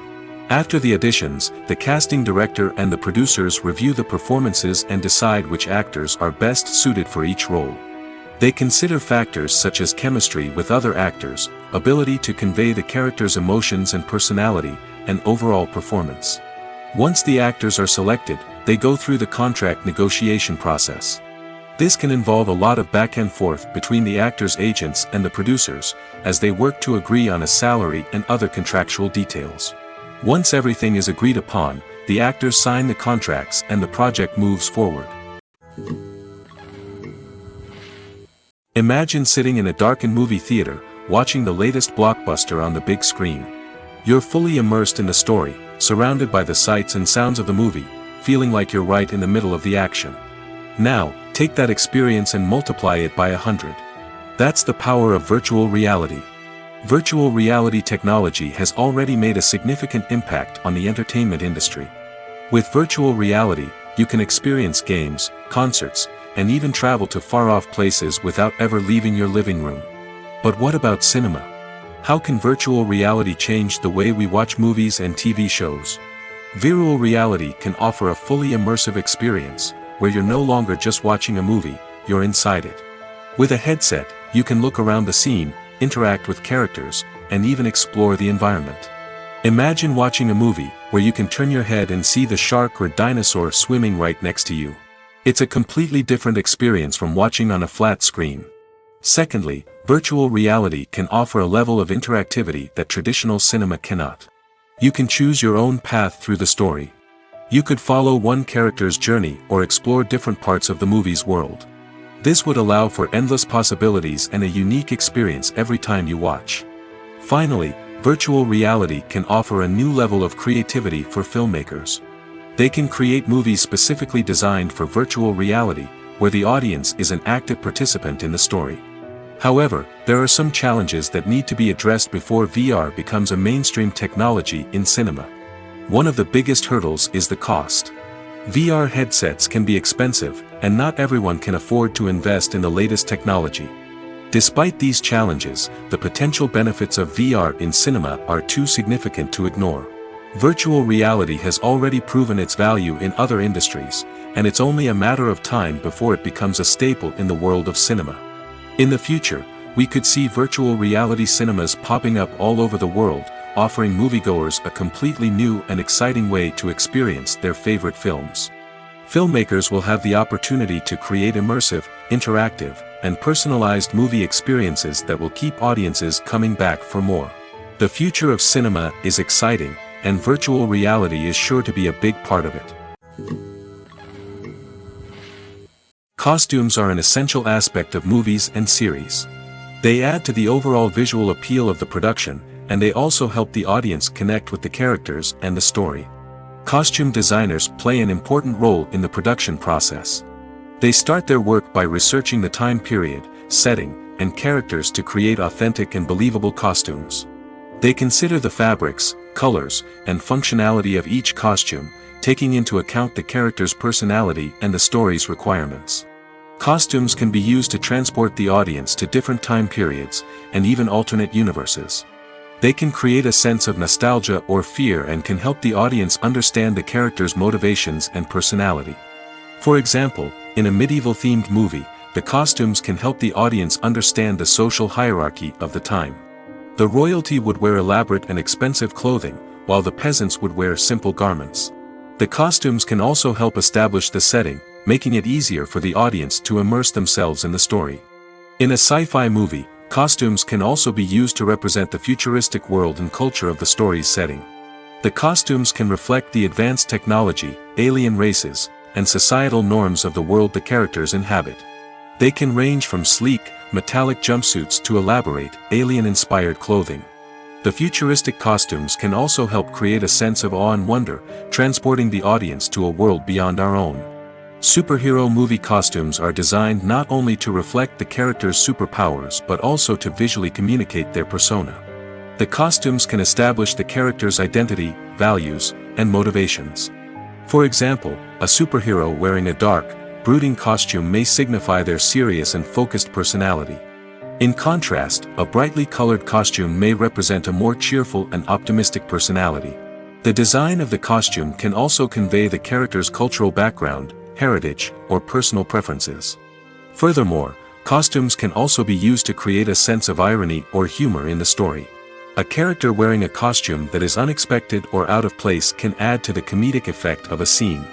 After the auditions, the casting director and the producers review the performances and decide which actors are best suited for each role. They consider factors such as chemistry with other actors, ability to convey the character's emotions and personality, and overall performance. Once the actors are selected, they go through the contract negotiation process. This can involve a lot of back and forth between the actors' agents and the producers, as they work to agree on a salary and other contractual details. Once everything is agreed upon, the actors sign the contracts and the project moves forward. Imagine sitting in a darkened movie theater, watching the latest blockbuster on the big screen. You're fully immersed in the story, surrounded by the sights and sounds of the movie, feeling like you're right in the middle of the action. Now, take that experience and multiply it by 100. That's the power of virtual reality. Virtual reality technology has already made a significant impact on the entertainment industry. With virtual reality, you can experience games, concerts, and even travel to far-off places without ever leaving your living room. But what about cinema? How can virtual reality change the way we watch movies and TV shows? Virtual reality can offer a fully immersive experience, where you're no longer just watching a movie, you're inside it. With a headset, you can look around the scene, interact with characters, and even explore the environment. Imagine watching a movie, where you can turn your head and see the shark or dinosaur swimming right next to you. It's a completely different experience from watching on a flat screen. Secondly, virtual reality can offer a level of interactivity that traditional cinema cannot. You can choose your own path through the story. You could follow one character's journey or explore different parts of the movie's world. This would allow for endless possibilities and a unique experience every time you watch. Finally, virtual reality can offer a new level of creativity for filmmakers. They can create movies specifically designed for virtual reality, where the audience is an active participant in the story. However, there are some challenges that need to be addressed before VR becomes a mainstream technology in cinema. One of the biggest hurdles is the cost. VR headsets can be expensive, and not everyone can afford to invest in the latest technology. Despite these challenges, the potential benefits of VR in cinema are too significant to ignore. Virtual reality has already proven its value in other industries, and it's only a matter of time before it becomes a staple in the world of cinema. In the future, we could see virtual reality cinemas popping up all over the world, offering moviegoers a completely new and exciting way to experience their favorite films. Filmmakers will have the opportunity to create immersive, interactive, and personalized movie experiences that will keep audiences coming back for more. The future of cinema is exciting, and virtual reality is sure to be a big part of it. Costumes are an essential aspect of movies and series. They add to the overall visual appeal of the production, and they also help the audience connect with the characters and the story. Costume designers play an important role in the production process. They start their work by researching the time period, setting, and characters to create authentic and believable costumes. They consider the fabrics, colors, and functionality of each costume, taking into account the character's personality and the story's requirements. Costumes can be used to transport the audience to different time periods, and even alternate universes. They can create a sense of nostalgia or fear and can help the audience understand the character's motivations and personality. For example, in a medieval-themed movie, the costumes can help the audience understand the social hierarchy of the time. The royalty would wear elaborate and expensive clothing, while the peasants would wear simple garments. The costumes can also help establish the setting, making it easier for the audience to immerse themselves in the story. In a sci-fi movie, costumes can also be used to represent the futuristic world and culture of the story's setting. The costumes can reflect the advanced technology, alien races, and societal norms of the world the characters inhabit. They can range from sleek, metallic jumpsuits to elaborate, alien-inspired clothing. The futuristic costumes can also help create a sense of awe and wonder, transporting the audience to a world beyond our own. Superhero movie costumes are designed not only to reflect the character's superpowers but also to visually communicate their persona. The costumes can establish the character's identity, values, and motivations. For example, a superhero wearing a dark, brooding costume may signify their serious and focused personality. In contrast, a brightly colored costume may represent a more cheerful and optimistic personality. The design of the costume can also convey the character's cultural background, heritage, or personal preferences. Furthermore, costumes can also be used to create a sense of irony or humor in the story. A character wearing a costume that is unexpected or out of place can add to the comedic effect of a scene.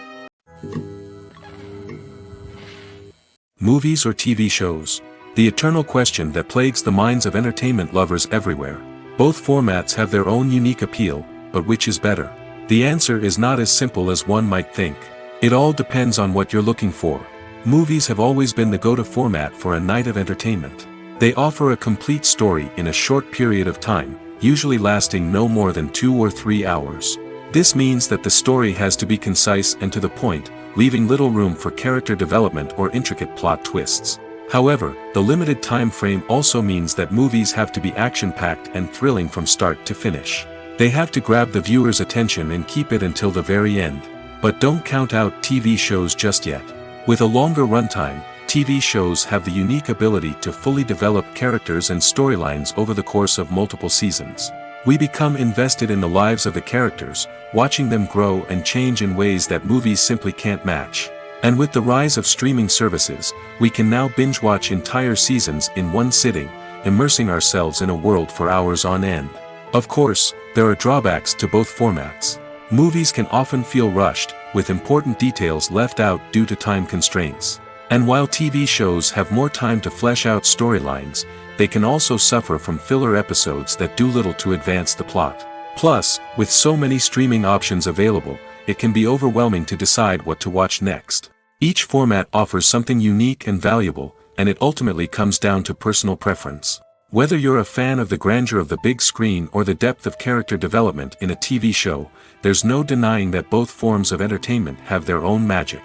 Movies or TV shows? The eternal question that plagues the minds of entertainment lovers everywhere. Both formats have their own unique appeal, but which is better? The answer is not as simple as one might think. It all depends on what you're looking for. Movies have always been the go-to format for a night of entertainment. They offer a complete story in a short period of time, usually lasting no more than 2 or 3 hours. This means that the story has to be concise and to the point, leaving little room for character development or intricate plot twists. However, the limited time frame also means that movies have to be action-packed and thrilling from start to finish. They have to grab the viewer's attention and keep it until the very end. But don't count out TV shows just yet. With a longer runtime, TV shows have the unique ability to fully develop characters and storylines over the course of multiple seasons. We become invested in the lives of the characters, watching them grow and change in ways that movies simply can't match. And with the rise of streaming services, we can now binge-watch entire seasons in one sitting, immersing ourselves in a world for hours on end. Of course, there are drawbacks to both formats. Movies can often feel rushed, with important details left out due to time constraints. And while TV shows have more time to flesh out storylines, they can also suffer from filler episodes that do little to advance the plot. Plus, with so many streaming options available, it can be overwhelming to decide what to watch next. Each format offers something unique and valuable, and it ultimately comes down to personal preference. Whether you're a fan of the grandeur of the big screen or the depth of character development in a TV show, there's no denying that both forms of entertainment have their own magic.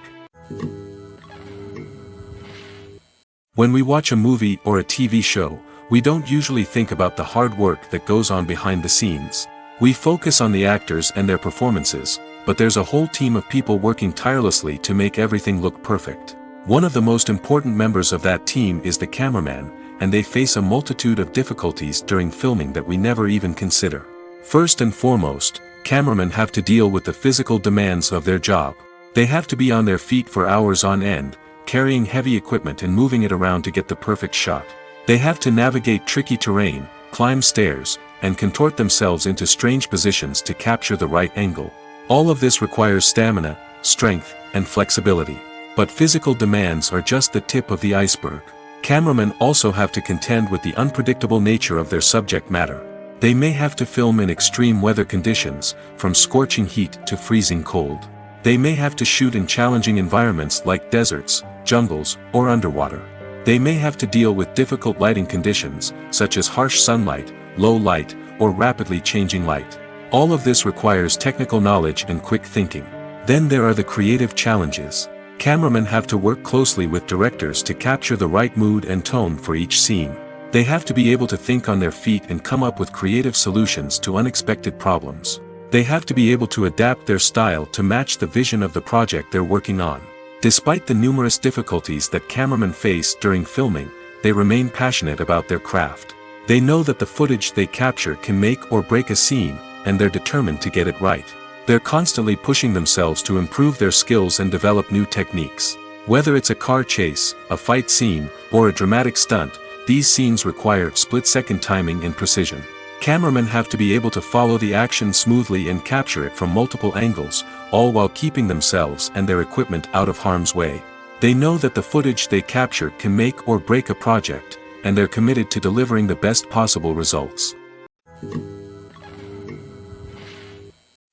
When we watch a movie or a TV show, we don't usually think about the hard work that goes on behind the scenes. We focus on the actors and their performances, but there's a whole team of people working tirelessly to make everything look perfect. One of the most important members of that team is the cameraman, and they face a multitude of difficulties during filming that we never even consider. First and foremost, cameramen have to deal with the physical demands of their job. They have to be on their feet for hours on end, carrying heavy equipment and moving it around to get the perfect shot. They have to navigate tricky terrain, climb stairs, and contort themselves into strange positions to capture the right angle. All of this requires stamina, strength, and flexibility. But physical demands are just the tip of the iceberg. Cameramen also have to contend with the unpredictable nature of their subject matter. They may have to film in extreme weather conditions, from scorching heat to freezing cold. They may have to shoot in challenging environments like deserts, jungles, or underwater. They may have to deal with difficult lighting conditions, such as harsh sunlight, low light, or rapidly changing light. All of this requires technical knowledge and quick thinking. Then there are the creative challenges. Cameramen have to work closely with directors to capture the right mood and tone for each scene. They have to be able to think on their feet and come up with creative solutions to unexpected problems. They have to be able to adapt their style to match the vision of the project they're working on. Despite the numerous difficulties that cameramen face during filming, they remain passionate about their craft. They know that the footage they capture can make or break a scene, and they're determined to get it right. They're constantly pushing themselves to improve their skills and develop new techniques. Whether it's a car chase, a fight scene, or a dramatic stunt, these scenes require split-second timing and precision. Cameramen have to be able to follow the action smoothly and capture it from multiple angles, all while keeping themselves and their equipment out of harm's way. They know that the footage they capture can make or break a project, and they're committed to delivering the best possible results.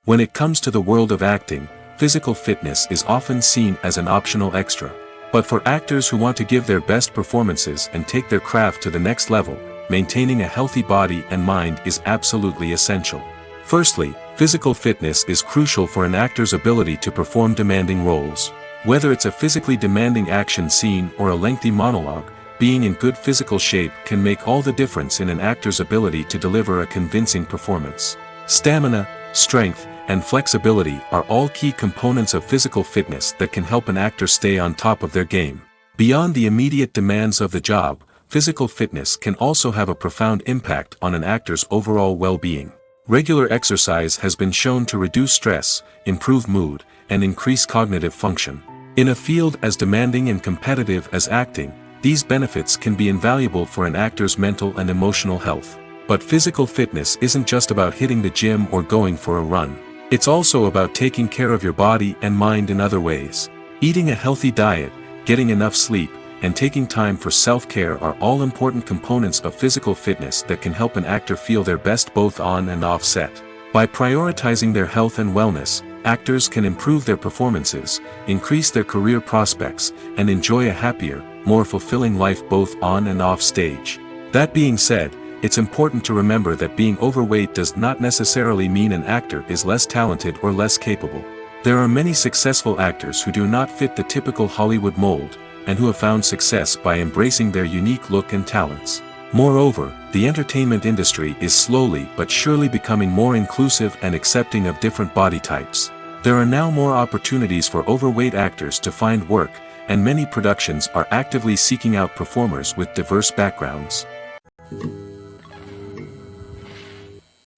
When it comes to the world of acting, physical fitness is often seen as an optional extra. But for actors who want to give their best performances and take their craft to the next level, maintaining a healthy body and mind is absolutely essential. Firstly, physical fitness is crucial for an actor's ability to perform demanding roles. Whether it's a physically demanding action scene or a lengthy monologue, being in good physical shape can make all the difference in an actor's ability to deliver a convincing performance. Stamina, strength, and flexibility are all key components of physical fitness that can help an actor stay on top of their game. Beyond the immediate demands of the job, physical fitness can also have a profound impact on an actor's overall well-being. Regular exercise has been shown to reduce stress, improve mood, and increase cognitive function. In a field as demanding and competitive as acting, these benefits can be invaluable for an actor's mental and emotional health. But physical fitness isn't just about hitting the gym or going for a run. It's also about taking care of your body and mind in other ways. Eating a healthy diet, getting enough sleep, and taking time for self-care are all important components of physical fitness that can help an actor feel their best both on and off set. By prioritizing their health and wellness, actors can improve their performances, increase their career prospects, and enjoy a happier, more fulfilling life both on and off stage. That being said, it's important to remember that being overweight does not necessarily mean an actor is less talented or less capable. There are many successful actors who do not fit the typical Hollywood mold, and who have found success by embracing their unique look and talents. Moreover, the entertainment industry is slowly but surely becoming more inclusive and accepting of different body types. There are now more opportunities for overweight actors to find work, and many productions are actively seeking out performers with diverse backgrounds.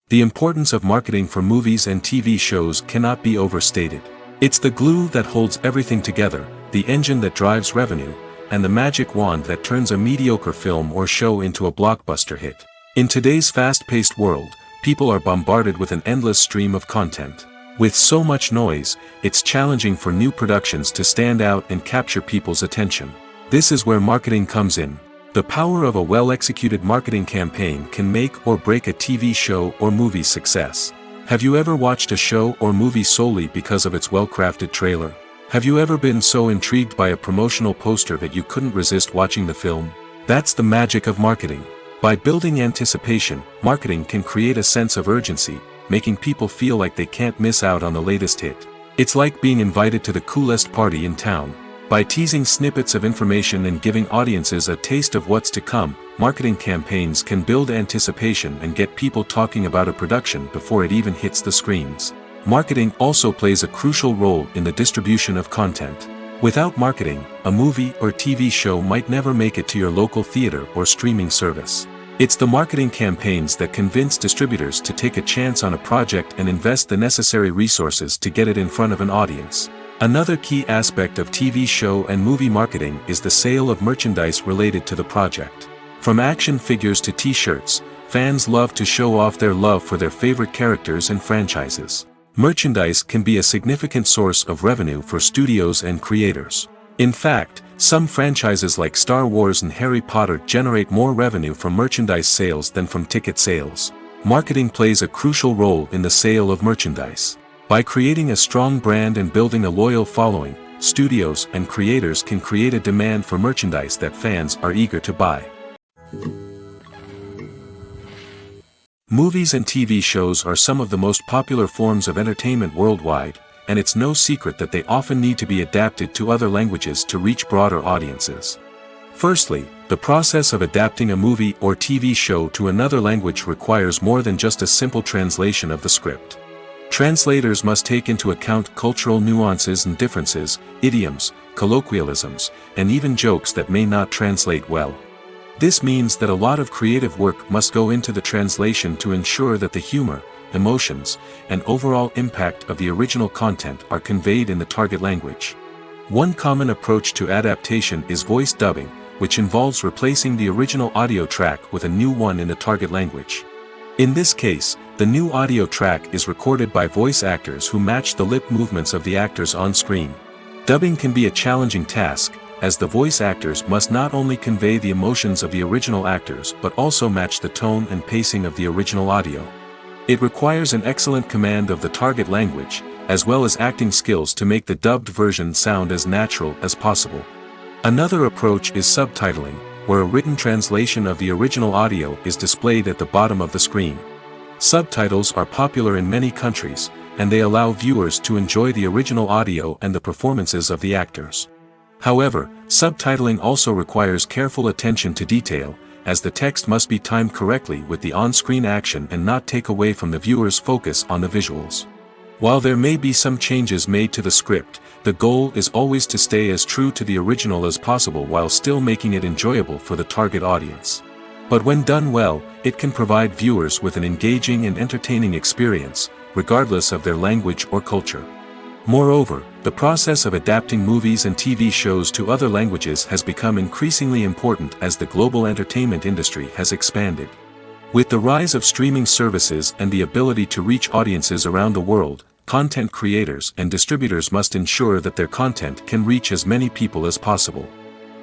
The importance of marketing for movies and TV shows cannot be overstated. It's the glue that holds everything together, the engine that drives revenue, and the magic wand that turns a mediocre film or show into a blockbuster hit. In today's fast-paced world, people are bombarded with an endless stream of content. With so much noise, it's challenging for new productions to stand out and capture people's attention. This is where marketing comes in. The power of a well-executed marketing campaign can make or break a TV show or movie's success. Have you ever watched a show or movie solely because of its well-crafted trailer? Have you ever been so intrigued by a promotional poster that you couldn't resist watching the film? That's the magic of marketing. By building anticipation, marketing can create a sense of urgency, making people feel like they can't miss out on the latest hit. It's like being invited to the coolest party in town. By teasing snippets of information and giving audiences a taste of what's to come, marketing campaigns can build anticipation and get people talking about a production before it even hits the screens. Marketing also plays a crucial role in the distribution of content. Without marketing, a movie or TV show might never make it to your local theater or streaming service. It's the marketing campaigns that convince distributors to take a chance on a project and invest the necessary resources to get it in front of an audience. Another key aspect of TV show and movie marketing is the sale of merchandise related to the project. From action figures to t-shirts, fans love to show off their love for their favorite characters and franchises. Merchandise can be a significant source of revenue for studios and creators. In fact, some franchises like Star Wars and Harry Potter generate more revenue from merchandise sales than from ticket sales. Marketing plays a crucial role in the sale of merchandise. By creating a strong brand and building a loyal following, studios and creators can create a demand for merchandise that fans are eager to buy. Movies and TV shows are some of the most popular forms of entertainment worldwide, and it's no secret that they often need to be adapted to other languages to reach broader audiences. Firstly, the process of adapting a movie or TV show to another language requires more than just a simple translation of the script. Translators must take into account cultural nuances and differences, idioms, colloquialisms, and even jokes that may not translate well. This means that a lot of creative work must go into the translation to ensure that the humor, emotions, and overall impact of the original content are conveyed in the target language. One common approach to adaptation is voice dubbing, which involves replacing the original audio track with a new one in the target language. In this case, the new audio track is recorded by voice actors who match the lip movements of the actors on screen. Dubbing can be a challenging task, as the voice actors must not only convey the emotions of the original actors but also match the tone and pacing of the original audio. It requires an excellent command of the target language, as well as acting skills to make the dubbed version sound as natural as possible. Another approach is subtitling, where a written translation of the original audio is displayed at the bottom of the screen. Subtitles are popular in many countries, and they allow viewers to enjoy the original audio and the performances of the actors. However, subtitling also requires careful attention to detail, as the text must be timed correctly with the on-screen action and not take away from the viewer's focus on the visuals. While there may be some changes made to the script, the goal is always to stay as true to the original as possible while still making it enjoyable for the target audience. But when done well, it can provide viewers with an engaging and entertaining experience, regardless of their language or culture. Moreover, the process of adapting movies and TV shows to other languages has become increasingly important as the global entertainment industry has expanded. With the rise of streaming services and the ability to reach audiences around the world, content creators and distributors must ensure that their content can reach as many people as possible.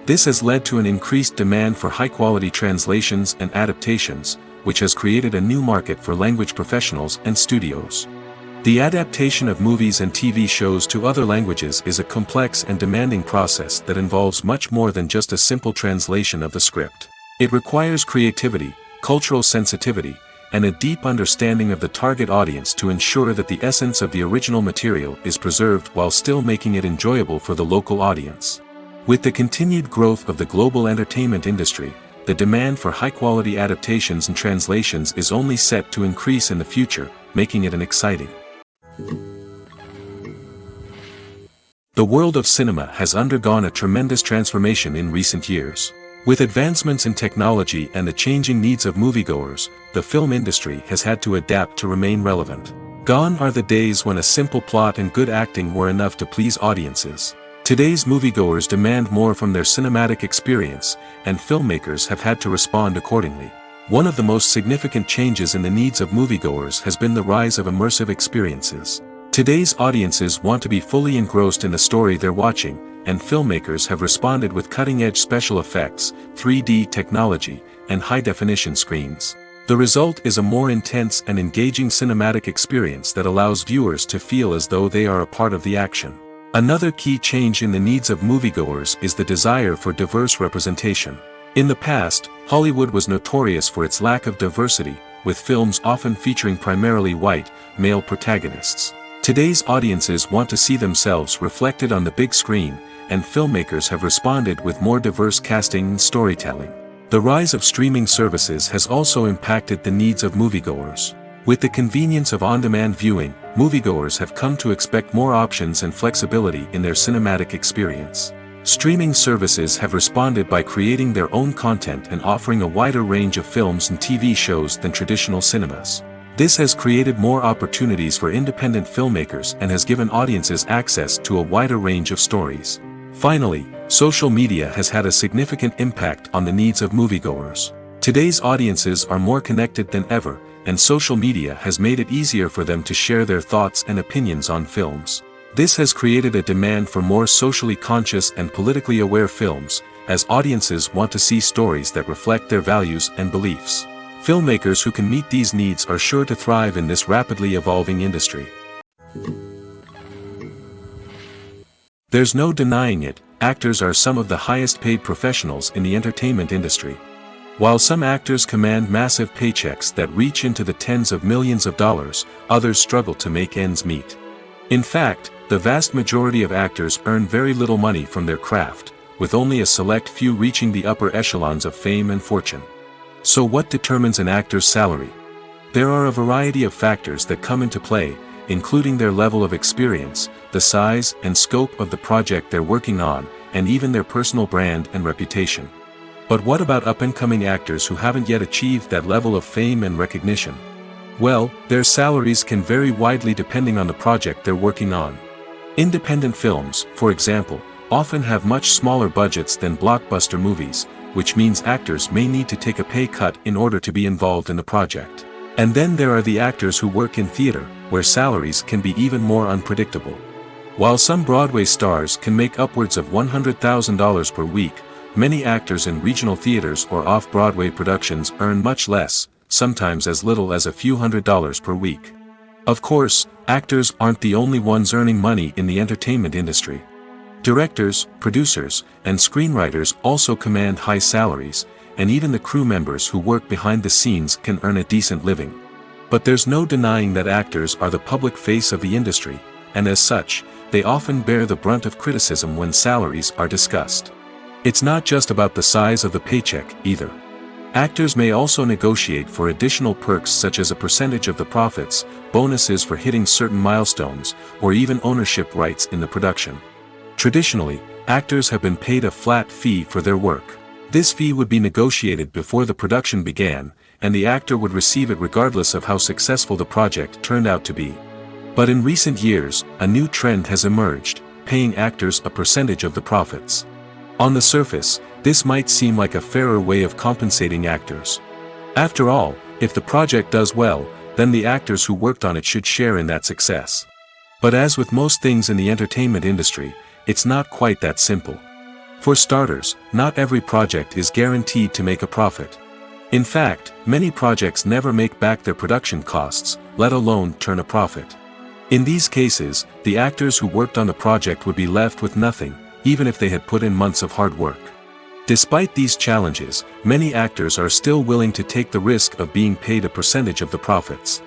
This has led to an increased demand for high-quality translations and adaptations, which has created a new market for language professionals and studios. The adaptation of movies and TV shows to other languages is a complex and demanding process that involves much more than just a simple translation of the script. It requires creativity, cultural sensitivity, and a deep understanding of the target audience to ensure that the essence of the original material is preserved while still making it enjoyable for the local audience. With the continued growth of the global entertainment industry, the demand for high-quality adaptations and translations is only set to increase in the future, making it an exciting. The world of cinema has undergone a tremendous transformation in recent years. With advancements in technology and the changing needs of moviegoers, the film industry has had to adapt to remain relevant. Gone are the days when a simple plot and good acting were enough to please audiences. Today's moviegoers demand more from their cinematic experience, and filmmakers have had to respond accordingly. One of the most significant changes in the needs of moviegoers has been the rise of immersive experiences. Today's audiences want to be fully engrossed in the story they're watching, and filmmakers have responded with cutting-edge special effects, 3D technology, and high-definition screens. The result is a more intense and engaging cinematic experience that allows viewers to feel as though they are a part of the action. Another key change in the needs of moviegoers is the desire for diverse representation. In the past, Hollywood was notorious for its lack of diversity, with films often featuring primarily white, male protagonists. Today's audiences want to see themselves reflected on the big screen, and filmmakers have responded with more diverse casting and storytelling. The rise of streaming services has also impacted the needs of moviegoers. With the convenience of on-demand viewing, moviegoers have come to expect more options and flexibility in their cinematic experience. Streaming services have responded by creating their own content and offering a wider range of films and TV shows than traditional cinemas. This has created more opportunities for independent filmmakers and has given audiences access to a wider range of stories. Finally, social media has had a significant impact on the needs of moviegoers. Today's audiences are more connected than ever, and social media has made it easier for them to share their thoughts and opinions on films. This has created a demand for more socially conscious and politically aware films, as audiences want to see stories that reflect their values and beliefs. Filmmakers who can meet these needs are sure to thrive in this rapidly evolving industry. There's no denying it, actors are some of the highest paid professionals in the entertainment industry. While some actors command massive paychecks that reach into the tens of millions of dollars, others struggle to make ends meet. In fact, the vast majority of actors earn very little money from their craft, with only a select few reaching the upper echelons of fame and fortune. So what determines an actor's salary? There are a variety of factors that come into play, including their level of experience, the size and scope of the project they're working on, and even their personal brand and reputation. But what about up-and-coming actors who haven't yet achieved that level of fame and recognition? Well, their salaries can vary widely depending on the project they're working on. Independent films, for example, often have much smaller budgets than blockbuster movies, which means actors may need to take a pay cut in order to be involved in the project. And then there are the actors who work in theater, where salaries can be even more unpredictable. While some Broadway stars can make upwards of $100,000 per week, many actors in regional theaters or off-Broadway productions earn much less, sometimes as little as a few $100s per week. Of course, actors aren't the only ones earning money in the entertainment industry. Directors, producers, and screenwriters also command high salaries, and even the crew members who work behind the scenes can earn a decent living. But there's no denying that actors are the public face of the industry, and as such, they often bear the brunt of criticism when salaries are discussed. It's not just about the size of the paycheck, either. Actors may also negotiate for additional perks such as a percentage of the profits, bonuses for hitting certain milestones, or even ownership rights in the production. Traditionally, actors have been paid a flat fee for their work. This fee would be negotiated before the production began, and the actor would receive it regardless of how successful the project turned out to be. But in recent years, a new trend has emerged, paying actors a percentage of the profits. On the surface, this might seem like a fairer way of compensating actors. After all, if the project does well, then the actors who worked on it should share in that success. But as with most things in the entertainment industry, it's not quite that simple. For starters, not every project is guaranteed to make a profit. In fact, many projects never make back their production costs, let alone turn a profit. In these cases, the actors who worked on the project would be left with nothing, even if they had put in months of hard work. Despite these challenges, many actors are still willing to take the risk of being paid a percentage of the profits.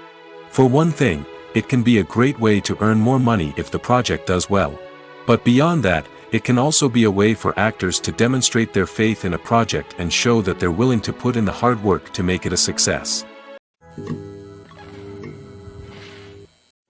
For one thing, it can be a great way to earn more money if the project does well. But beyond that, it can also be a way for actors to demonstrate their faith in a project and show that they're willing to put in the hard work to make it a success.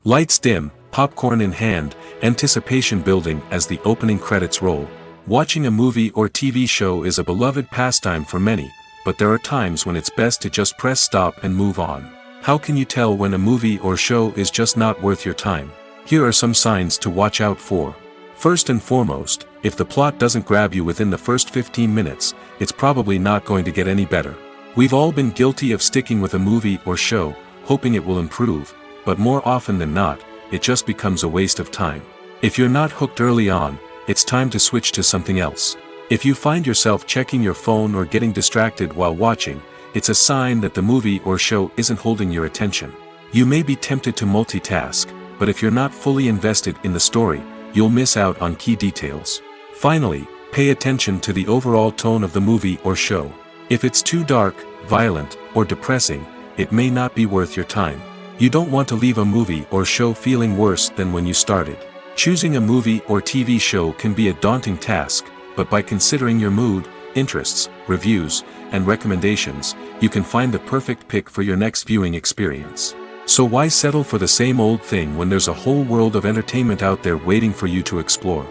Lights dim, popcorn in hand, anticipation building as the opening credits roll. Watching a movie or TV show is a beloved pastime for many, but there are times when it's best to just press stop and move on. How can you tell when a movie or show is just not worth your time? Here are some signs to watch out for. First and foremost, if the plot doesn't grab you within the first 15 minutes, it's probably not going to get any better. We've all been guilty of sticking with a movie or show, hoping it will improve, but more often than not, it just becomes a waste of time. If you're not hooked early on, it's time to switch to something else. If you find yourself checking your phone or getting distracted while watching, it's a sign that the movie or show isn't holding your attention. You may be tempted to multitask, but if you're not fully invested in the story, you'll miss out on key details. Finally, pay attention to the overall tone of the movie or show. If it's too dark, violent, or depressing, it may not be worth your time. You don't want to leave a movie or show feeling worse than when you started. Choosing a movie or TV show can be a daunting task, but by considering your mood, interests, reviews, and recommendations, you can find the perfect pick for your next viewing experience. So why settle for the same old thing when there's a whole world of entertainment out there waiting for you to explore?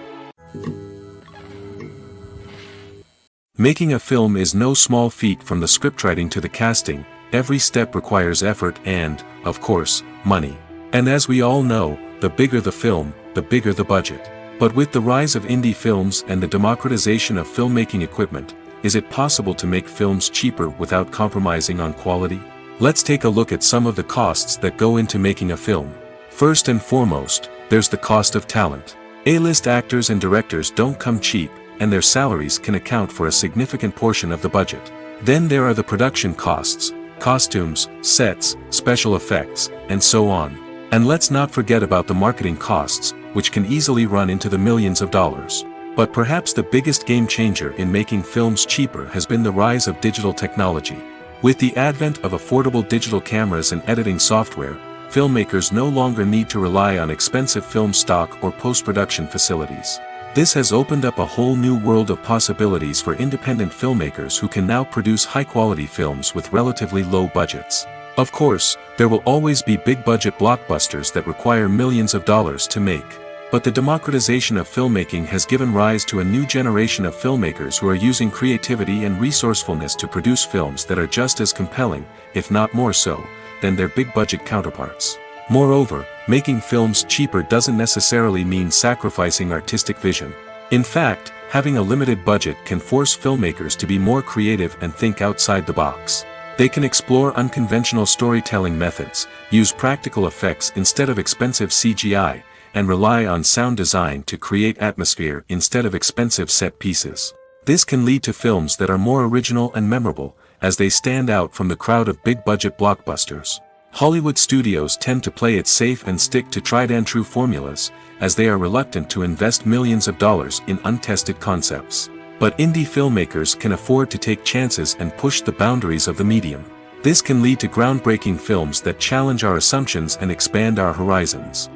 Making a film is no small feat. From the scriptwriting to the casting, every step requires effort and, of course, money. And as we all know, the bigger the film, the bigger the budget. But with the rise of indie films and the democratization of filmmaking equipment, is it possible to make films cheaper without compromising on quality? Let's take a look at some of the costs that go into making a film. First and foremost, there's the cost of talent. A-list actors and directors don't come cheap, and their salaries can account for a significant portion of the budget. Then there are the production costs, costumes, sets, special effects, and so on. And let's not forget about the marketing costs, which can easily run into the millions of dollars. But perhaps the biggest game changer in making films cheaper has been the rise of digital technology. With the advent of affordable digital cameras and editing software, filmmakers no longer need to rely on expensive film stock or post-production facilities. This has opened up a whole new world of possibilities for independent filmmakers who can now produce high-quality films with relatively low budgets. Of course, there will always be big-budget blockbusters that require millions of dollars to make. But the democratization of filmmaking has given rise to a new generation of filmmakers who are using creativity and resourcefulness to produce films that are just as compelling, if not more so, than their big-budget counterparts. Moreover, making films cheaper doesn't necessarily mean sacrificing artistic vision. In fact, having a limited budget can force filmmakers to be more creative and think outside the box. They can explore unconventional storytelling methods, use practical effects instead of expensive CGI, and rely on sound design to create atmosphere instead of expensive set pieces. This can lead to films that are more original and memorable, as they stand out from the crowd of big-budget blockbusters. Hollywood studios tend to play it safe and stick to tried-and-true formulas, as they are reluctant to invest millions of dollars in untested concepts. But indie filmmakers can afford to take chances and push the boundaries of the medium. This can lead to groundbreaking films that challenge our assumptions and expand our horizons.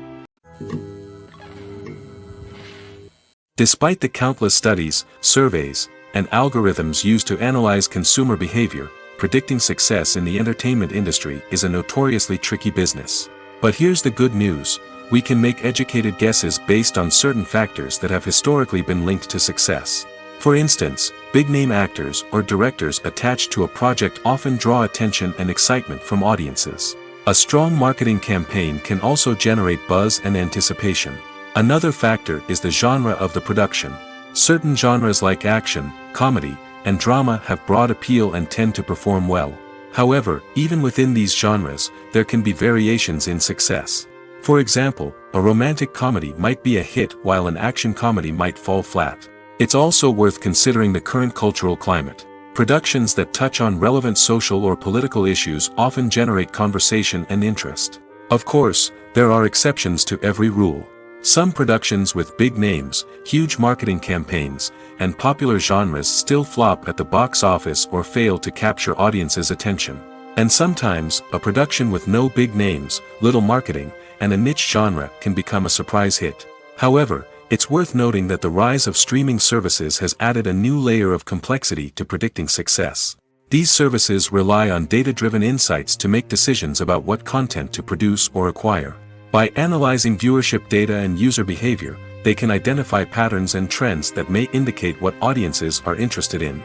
Despite the countless studies, surveys, and algorithms used to analyze consumer behavior, predicting success in the entertainment industry is a notoriously tricky business. But here's the good news: we can make educated guesses based on certain factors that have historically been linked to success. For instance, big-name actors or directors attached to a project often draw attention and excitement from audiences. A strong marketing campaign can also generate buzz and anticipation. Another factor is the genre of the production. Certain genres like action, comedy, and drama have broad appeal and tend to perform well. However, even within these genres, there can be variations in success. For example, a romantic comedy might be a hit while an action comedy might fall flat. It's also worth considering the current cultural climate. Productions that touch on relevant social or political issues often generate conversation and interest. Of course, there are exceptions to every rule. Some productions with big names, huge marketing campaigns, and popular genres still flop at the box office or fail to capture audiences' attention. And sometimes, a production with no big names, little marketing, and a niche genre can become a surprise hit. However, it's worth noting that the rise of streaming services has added a new layer of complexity to predicting success. These services rely on data-driven insights to make decisions about what content to produce or acquire. By analyzing viewership data and user behavior, they can identify patterns and trends that may indicate what audiences are interested in.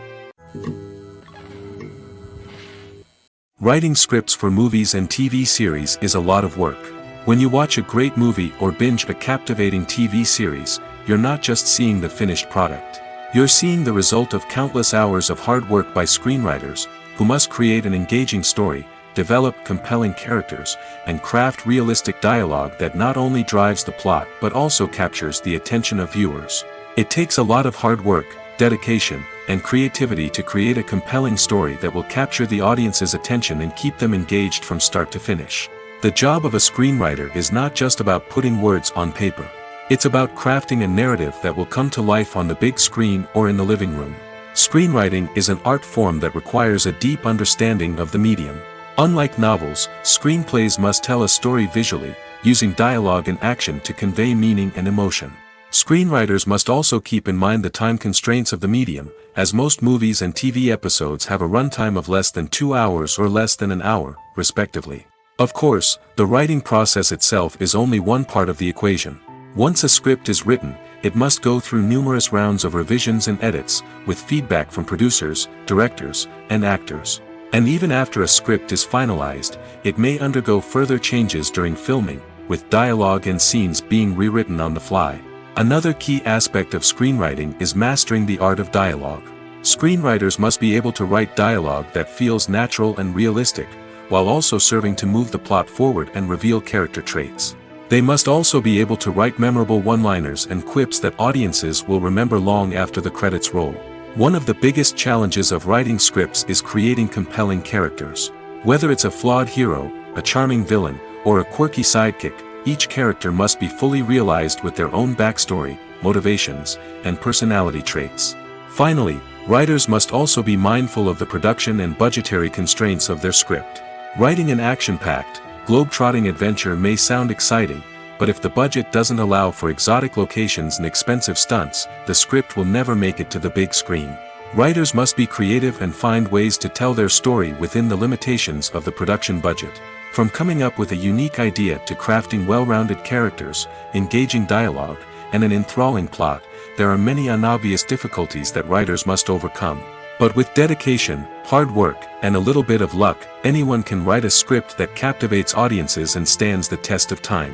Writing scripts for movies and TV series is a lot of work. When you watch a great movie or binge a captivating TV series, you're not just seeing the finished product. You're seeing the result of countless hours of hard work by screenwriters, who must create an engaging story, develop compelling characters, and craft realistic dialogue that not only drives the plot but also captures the attention of viewers. It takes a lot of hard work, dedication, and creativity to create a compelling story that will capture the audience's attention and keep them engaged from start to finish. The job of a screenwriter is not just about putting words on paper. It's about crafting a narrative that will come to life on the big screen or in the living room. Screenwriting is an art form that requires a deep understanding of the medium. Unlike novels, screenplays must tell a story visually, using dialogue and action to convey meaning and emotion. Screenwriters must also keep in mind the time constraints of the medium, as most movies and TV episodes have a runtime of less than 2 hours or less than an hour, respectively. Of course, the writing process itself is only one part of the equation. Once a script is written, it must go through numerous rounds of revisions and edits, with feedback from producers, directors, and actors. And even after a script is finalized, it may undergo further changes during filming, with dialogue and scenes being rewritten on the fly. Another key aspect of screenwriting is mastering the art of dialogue. Screenwriters must be able to write dialogue that feels natural and realistic, while also serving to move the plot forward and reveal character traits. They must also be able to write memorable one-liners and quips that audiences will remember long after the credits roll. One of the biggest challenges of writing scripts is creating compelling characters. Whether it's a flawed hero, a charming villain, or a quirky sidekick, each character must be fully realized with their own backstory, motivations, and personality traits. Finally, writers must also be mindful of the production and budgetary constraints of their script. Writing an action-packed, globe-trotting adventure may sound exciting, but if the budget doesn't allow for exotic locations and expensive stunts, the script will never make it to the big screen. Writers must be creative and find ways to tell their story within the limitations of the production budget. From coming up with a unique idea to crafting well-rounded characters, engaging dialogue, and an enthralling plot, there are many unobvious difficulties that writers must overcome. But with dedication, hard work, and a little bit of luck, anyone can write a script that captivates audiences and stands the test of time.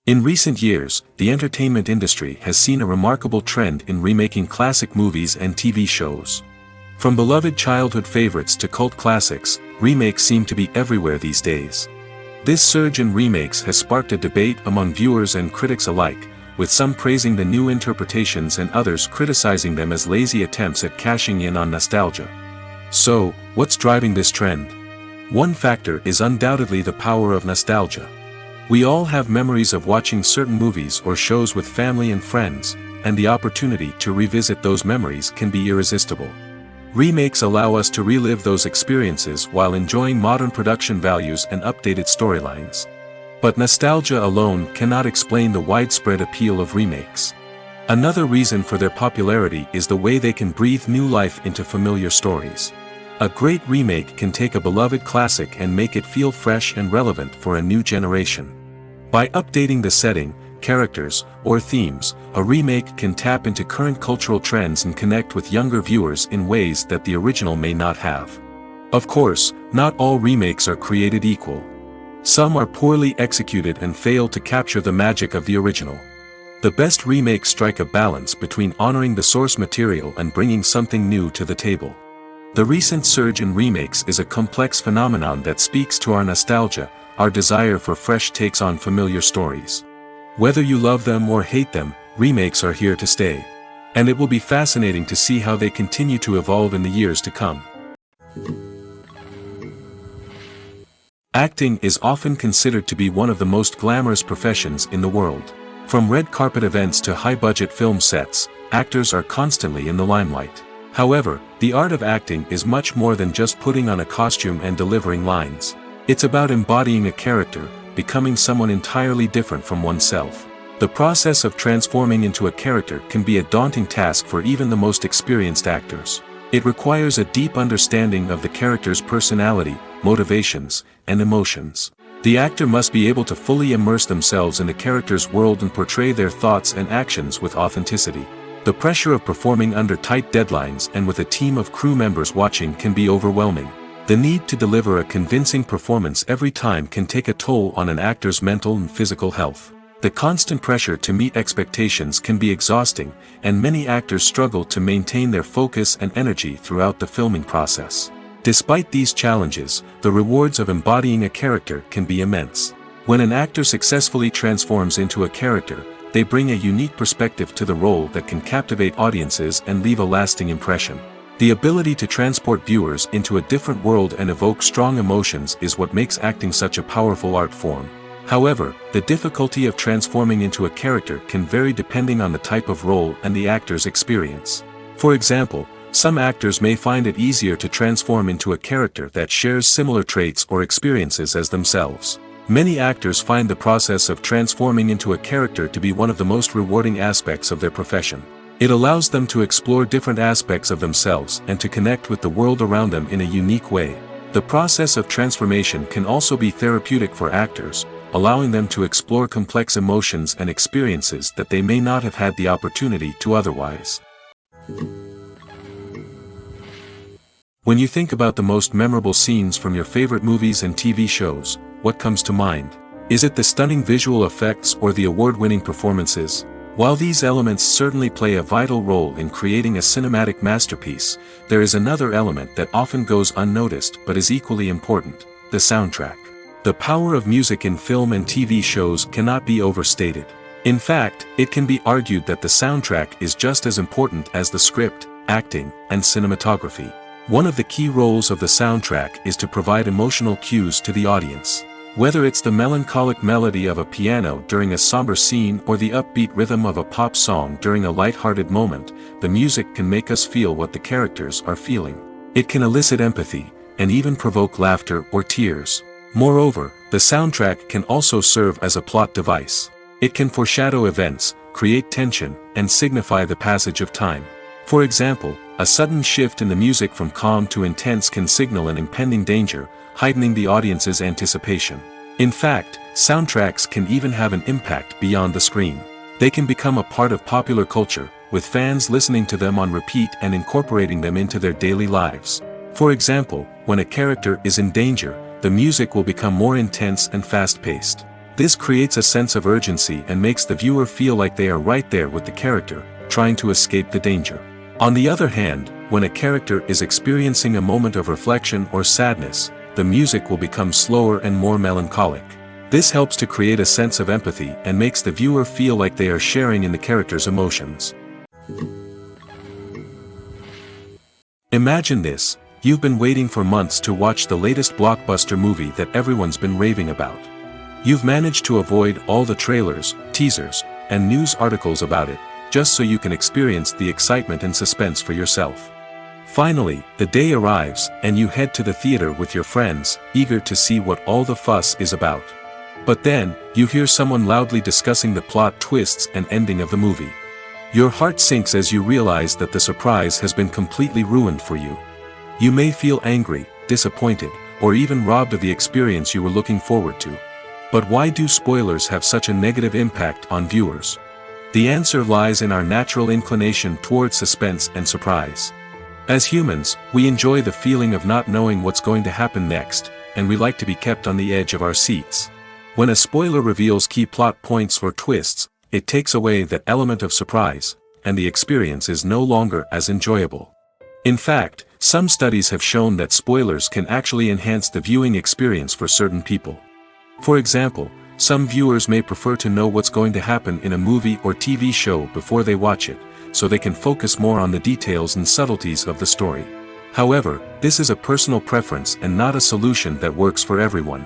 In recent years, the entertainment industry has seen a remarkable trend in remaking classic movies and TV shows. From beloved childhood favorites to cult classics, remakes seem to be everywhere these days. This surge in remakes has sparked a debate among viewers and critics alike, with some praising the new interpretations and others criticizing them as lazy attempts at cashing in on nostalgia. So, what's driving this trend? One factor is undoubtedly the power of nostalgia. We all have memories of watching certain movies or shows with family and friends, and the opportunity to revisit those memories can be irresistible. Remakes allow us to relive those experiences while enjoying modern production values and updated storylines. But nostalgia alone cannot explain the widespread appeal of remakes. Another reason for their popularity is the way they can breathe new life into familiar stories. A great remake can take a beloved classic and make it feel fresh and relevant for a new generation. By updating the setting, characters, or themes, a remake can tap into current cultural trends and connect with younger viewers in ways that the original may not have. Of course, not all remakes are created equal. Some are poorly executed and fail to capture the magic of the original. The best remakes strike a balance between honoring the source material and bringing something new to the table. The recent surge in remakes is a complex phenomenon that speaks to our nostalgia, our desire for fresh takes on familiar stories. Whether you love them or hate them, remakes are here to stay. And it will be fascinating to see how they continue to evolve in the years to come. Acting is often considered to be one of the most glamorous professions in the world. From red carpet events to high-budget film sets, actors are constantly in the limelight. However, the art of acting is much more than just putting on a costume and delivering lines. It's about embodying a character, becoming someone entirely different from oneself. The process of transforming into a character can be a daunting task for even the most experienced actors. It requires a deep understanding of the character's personality, motivations, and emotions. The actor must be able to fully immerse themselves in the character's world and portray their thoughts and actions with authenticity. The pressure of performing under tight deadlines and with a team of crew members watching can be overwhelming. The need to deliver a convincing performance every time can take a toll on an actor's mental and physical health. The constant pressure to meet expectations can be exhausting, and many actors struggle to maintain their focus and energy throughout the filming process. Despite these challenges, the rewards of embodying a character can be immense. When an actor successfully transforms into a character, they bring a unique perspective to the role that can captivate audiences and leave a lasting impression. The ability to transport viewers into a different world and evoke strong emotions is what makes acting such a powerful art form. However, the difficulty of transforming into a character can vary depending on the type of role and the actor's experience. For example, some actors may find it easier to transform into a character that shares similar traits or experiences as themselves. Many actors find the process of transforming into a character to be one of the most rewarding aspects of their profession. It allows them to explore different aspects of themselves and to connect with the world around them in a unique way. The process of transformation can also be therapeutic for actors, allowing them to explore complex emotions and experiences that they may not have had the opportunity to otherwise. When you think about the most memorable scenes from your favorite movies and TV shows, what comes to mind? Is it the stunning visual effects or the award-winning performances? While these elements certainly play a vital role in creating a cinematic masterpiece, there is another element that often goes unnoticed but is equally important: the soundtrack. The power of music in film and TV shows cannot be overstated. In fact, it can be argued that the soundtrack is just as important as the script, acting, and cinematography. One of the key roles of the soundtrack is to provide emotional cues to the audience. Whether it's the melancholic melody of a piano during a somber scene or the upbeat rhythm of a pop song during a light-hearted moment, the music can make us feel what the characters are feeling. It can elicit empathy, and even provoke laughter or tears. Moreover, the soundtrack can also serve as a plot device. It can foreshadow events, create tension, and signify the passage of time. For example, a sudden shift in the music from calm to intense can signal an impending danger, heightening the audience's anticipation. In fact, soundtracks can even have an impact beyond the screen. They can become a part of popular culture, with fans listening to them on repeat and incorporating them into their daily lives. For example, when a character is in danger, the music will become more intense and fast-paced. This creates a sense of urgency and makes the viewer feel like they are right there with the character, trying to escape the danger. On the other hand, when a character is experiencing a moment of reflection or sadness, the music will become slower and more melancholic. This helps to create a sense of empathy and makes the viewer feel like they are sharing in the character's emotions. Imagine this: you've been waiting for months to watch the latest blockbuster movie that everyone's been raving about. You've managed to avoid all the trailers, teasers, and news articles about it, just so you can experience the excitement and suspense for yourself. Finally, the day arrives, and you head to the theater with your friends, eager to see what all the fuss is about. But then, you hear someone loudly discussing the plot twists and ending of the movie. Your heart sinks as you realize that the surprise has been completely ruined for you. You may feel angry, disappointed, or even robbed of the experience you were looking forward to. But why do spoilers have such a negative impact on viewers? The answer lies in our natural inclination toward suspense and surprise. As humans, we enjoy the feeling of not knowing what's going to happen next, and we like to be kept on the edge of our seats. When a spoiler reveals key plot points or twists, it takes away that element of surprise, and the experience is no longer as enjoyable. In fact, some studies have shown that spoilers can actually enhance the viewing experience for certain people. For example, some viewers may prefer to know what's going to happen in a movie or TV show before they watch it, so they can focus more on the details and subtleties of the story. However, this is a personal preference and not a solution that works for everyone.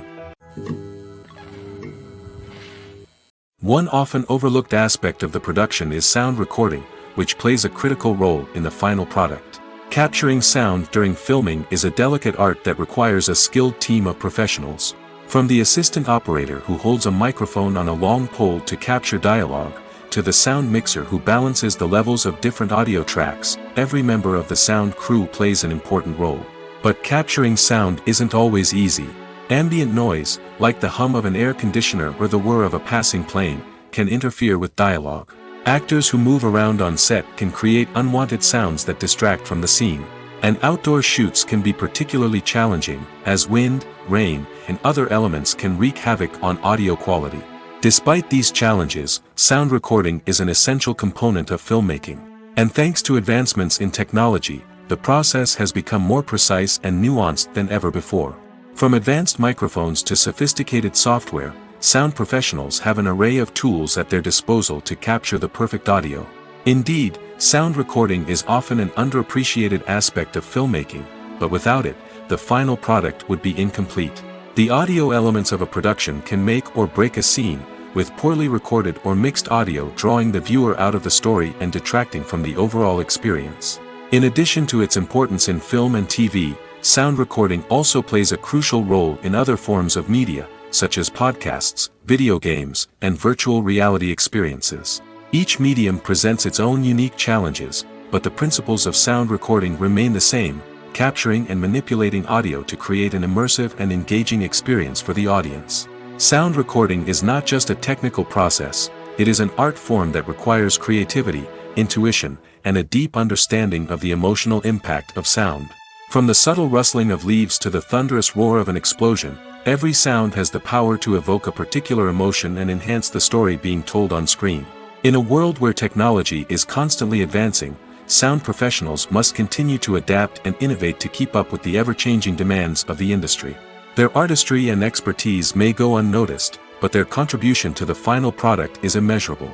One often overlooked aspect of the production is sound recording, which plays a critical role in the final product. Capturing sound during filming is a delicate art that requires a skilled team of professionals. From the assistant operator who holds a microphone on a long pole to capture dialogue, to the sound mixer who balances the levels of different audio tracks, every member of the sound crew plays an important role. But capturing sound isn't always easy. Ambient noise, like the hum of an air conditioner or the whir of a passing plane, can interfere with dialogue. Actors who move around on set can create unwanted sounds that distract from the scene. And outdoor shoots can be particularly challenging, as wind, rain, and other elements can wreak havoc on audio quality. Despite these challenges, sound recording is an essential component of filmmaking. And thanks to advancements in technology, the process has become more precise and nuanced than ever before. From advanced microphones to sophisticated software, sound professionals have an array of tools at their disposal to capture the perfect audio. Indeed, sound recording is often an underappreciated aspect of filmmaking, but without it, the final product would be incomplete. The audio elements of a production can make or break a scene, with poorly recorded or mixed audio drawing the viewer out of the story and detracting from the overall experience. In addition to its importance in film and TV, sound recording also plays a crucial role in other forms of media, such as podcasts, video games, and virtual reality experiences. Each medium presents its own unique challenges, but the principles of sound recording remain the same: capturing and manipulating audio to create an immersive and engaging experience for the audience. Sound recording is not just a technical process, it is an art form that requires creativity, intuition, and a deep understanding of the emotional impact of sound. From the subtle rustling of leaves to the thunderous roar of an explosion, every sound has the power to evoke a particular emotion and enhance the story being told on screen. In a world where technology is constantly advancing, sound professionals must continue to adapt and innovate to keep up with the ever-changing demands of the industry. Their artistry and expertise may go unnoticed, but their contribution to the final product is immeasurable.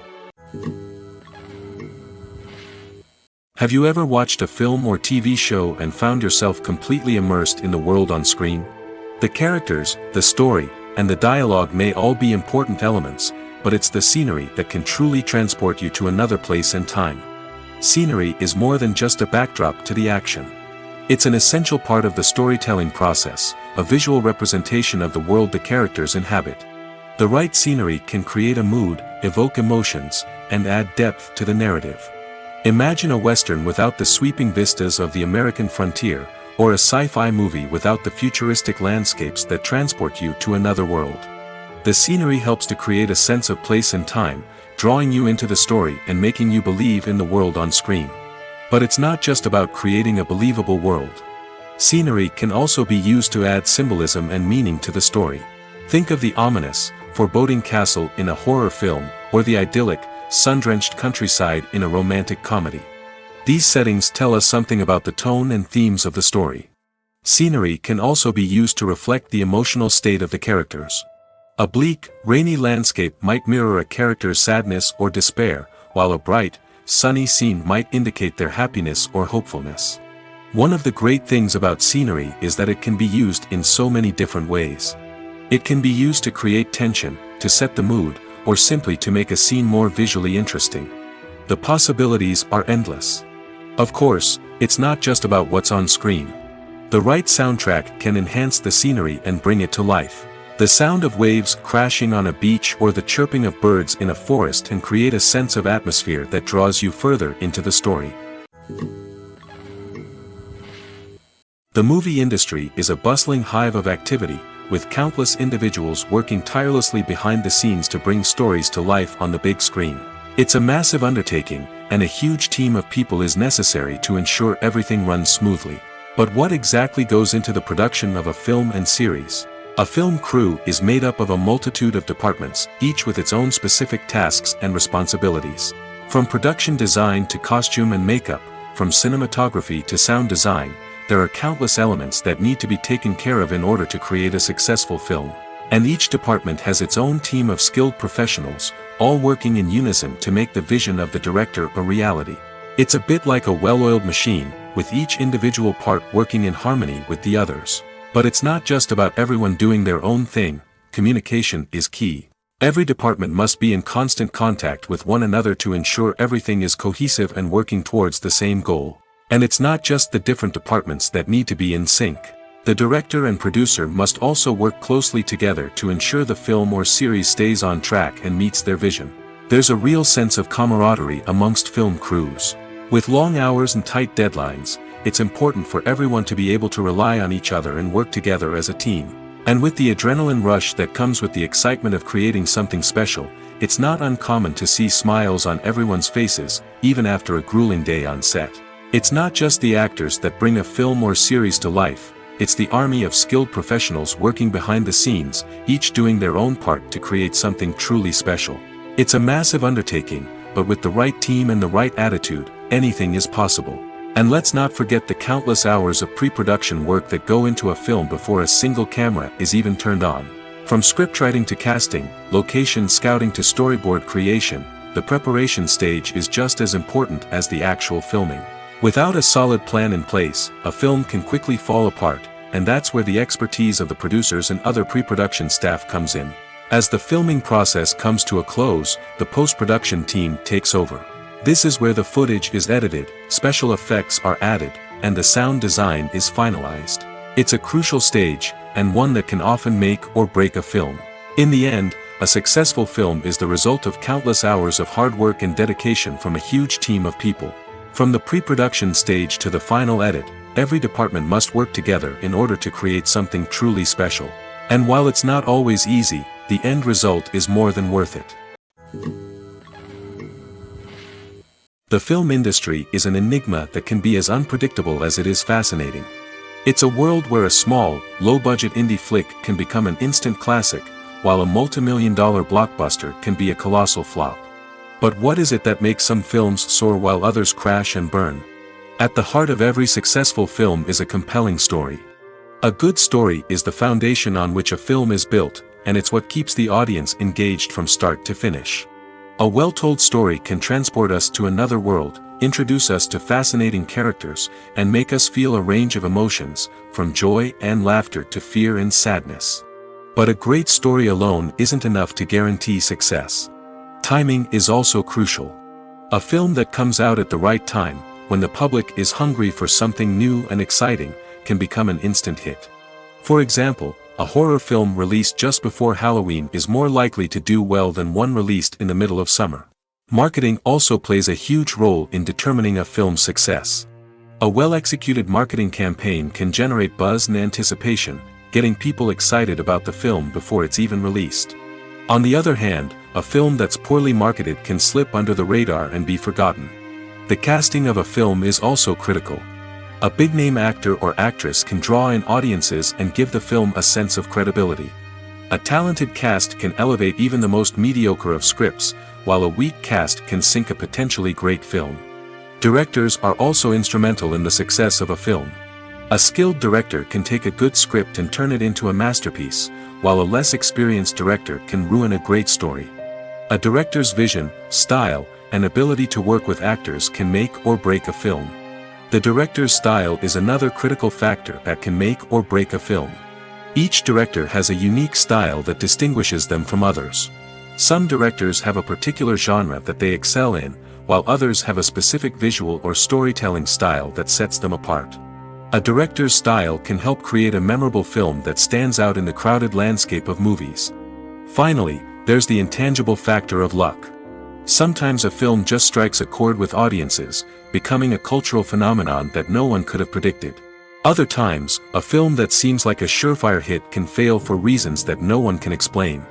Have you ever watched a film or TV show and found yourself completely immersed in the world on screen? The characters, the story, and the dialogue may all be important elements, but it's the scenery that can truly transport you to another place and time. Scenery is more than just a backdrop to the action. It's an essential part of the storytelling process, a visual representation of the world the characters inhabit. The right scenery can create a mood, evoke emotions, and add depth to the narrative. Imagine a Western without the sweeping vistas of the American frontier, or a sci-fi movie without the futuristic landscapes that transport you to another world. The scenery helps to create a sense of place and time, drawing you into the story and making you believe in the world on screen. But it's not just about creating a believable world. Scenery can also be used to add symbolism and meaning to the story. Think of the ominous, foreboding castle in a horror film, or the idyllic, sun-drenched countryside in a romantic comedy. These settings tell us something about the tone and themes of the story. Scenery can also be used to reflect the emotional state of the characters. A bleak, rainy landscape might mirror a character's sadness or despair, while a bright, sunny scene might indicate their happiness or hopefulness. One of the great things about scenery is that it can be used in so many different ways. It can be used to create tension, to set the mood, or simply to make a scene more visually interesting. The possibilities are endless. Of course, it's not just about what's on screen. The right soundtrack can enhance the scenery and bring it to life. The sound of waves crashing on a beach or the chirping of birds in a forest can create a sense of atmosphere that draws you further into the story. The movie industry is a bustling hive of activity, with countless individuals working tirelessly behind the scenes to bring stories to life on the big screen. It's a massive undertaking, and a huge team of people is necessary to ensure everything runs smoothly. But what exactly goes into the production of a film and series? A film crew is made up of a multitude of departments, each with its own specific tasks and responsibilities. From production design to costume and makeup, from cinematography to sound design, there are countless elements that need to be taken care of in order to create a successful film. And each department has its own team of skilled professionals, all working in unison to make the vision of the director a reality. It's a bit like a well-oiled machine, with each individual part working in harmony with the others. But it's not just about everyone doing their own thing. Communication is key. Every department must be in constant contact with one another to ensure everything is cohesive and working towards the same goal. And it's not just the different departments that need to be in sync. The director and producer must also work closely together to ensure the film or series stays on track and meets their vision. There's a real sense of camaraderie amongst film crews. With long hours and tight deadlines, it's important for everyone to be able to rely on each other and work together as a team. And with the adrenaline rush that comes with the excitement of creating something special, it's not uncommon to see smiles on everyone's faces, even after a grueling day on set. It's not just the actors that bring a film or series to life, it's the army of skilled professionals working behind the scenes, each doing their own part to create something truly special. It's a massive undertaking, but with the right team and the right attitude, anything is possible. And let's not forget the countless hours of pre-production work that go into a film before a single camera is even turned on. From scriptwriting to casting, location scouting to storyboard creation, the preparation stage is just as important as the actual filming. Without a solid plan in place, a film can quickly fall apart, and that's where the expertise of the producers and other pre-production staff comes in. As the filming process comes to a close, the post-production team takes over. This is where the footage is edited, special effects are added, and the sound design is finalized. It's a crucial stage, and one that can often make or break a film. In the end, a successful film is the result of countless hours of hard work and dedication from a huge team of people. From the pre-production stage to the final edit, every department must work together in order to create something truly special. And while it's not always easy, the end result is more than worth it. The film industry is an enigma that can be as unpredictable as it is fascinating. It's a world where a small, low-budget indie flick can become an instant classic, while a multi-million-dollar blockbuster can be a colossal flop. But what is it that makes some films soar while others crash and burn? At the heart of every successful film is a compelling story. A good story is the foundation on which a film is built, and it's what keeps the audience engaged from start to finish. A well-told story can transport us to another world, introduce us to fascinating characters, and make us feel a range of emotions, from joy and laughter to fear and sadness. But a great story alone isn't enough to guarantee success. Timing is also crucial. A film that comes out at the right time, when the public is hungry for something new and exciting, can become an instant hit. For example, a horror film released just before Halloween is more likely to do well than one released in the middle of summer. Marketing also plays a huge role in determining a film's success. A well-executed marketing campaign can generate buzz and anticipation, getting people excited about the film before it's even released. On the other hand, a film that's poorly marketed can slip under the radar and be forgotten. The casting of a film is also critical. A big-name actor or actress can draw in audiences and give the film a sense of credibility. A talented cast can elevate even the most mediocre of scripts, while a weak cast can sink a potentially great film. Directors are also instrumental in the success of a film. A skilled director can take a good script and turn it into a masterpiece, while a less experienced director can ruin a great story. A director's vision, style, and ability to work with actors can make or break a film. The director's style is another critical factor that can make or break a film. Each director has a unique style that distinguishes them from others. Some directors have a particular genre that they excel in, while others have a specific visual or storytelling style that sets them apart. A director's style can help create a memorable film that stands out in the crowded landscape of movies. Finally, there's the intangible factor of luck. Sometimes a film just strikes a chord with audiences, becoming a cultural phenomenon that no one could have predicted. Other times, a film that seems like a surefire hit can fail for reasons that no one can explain.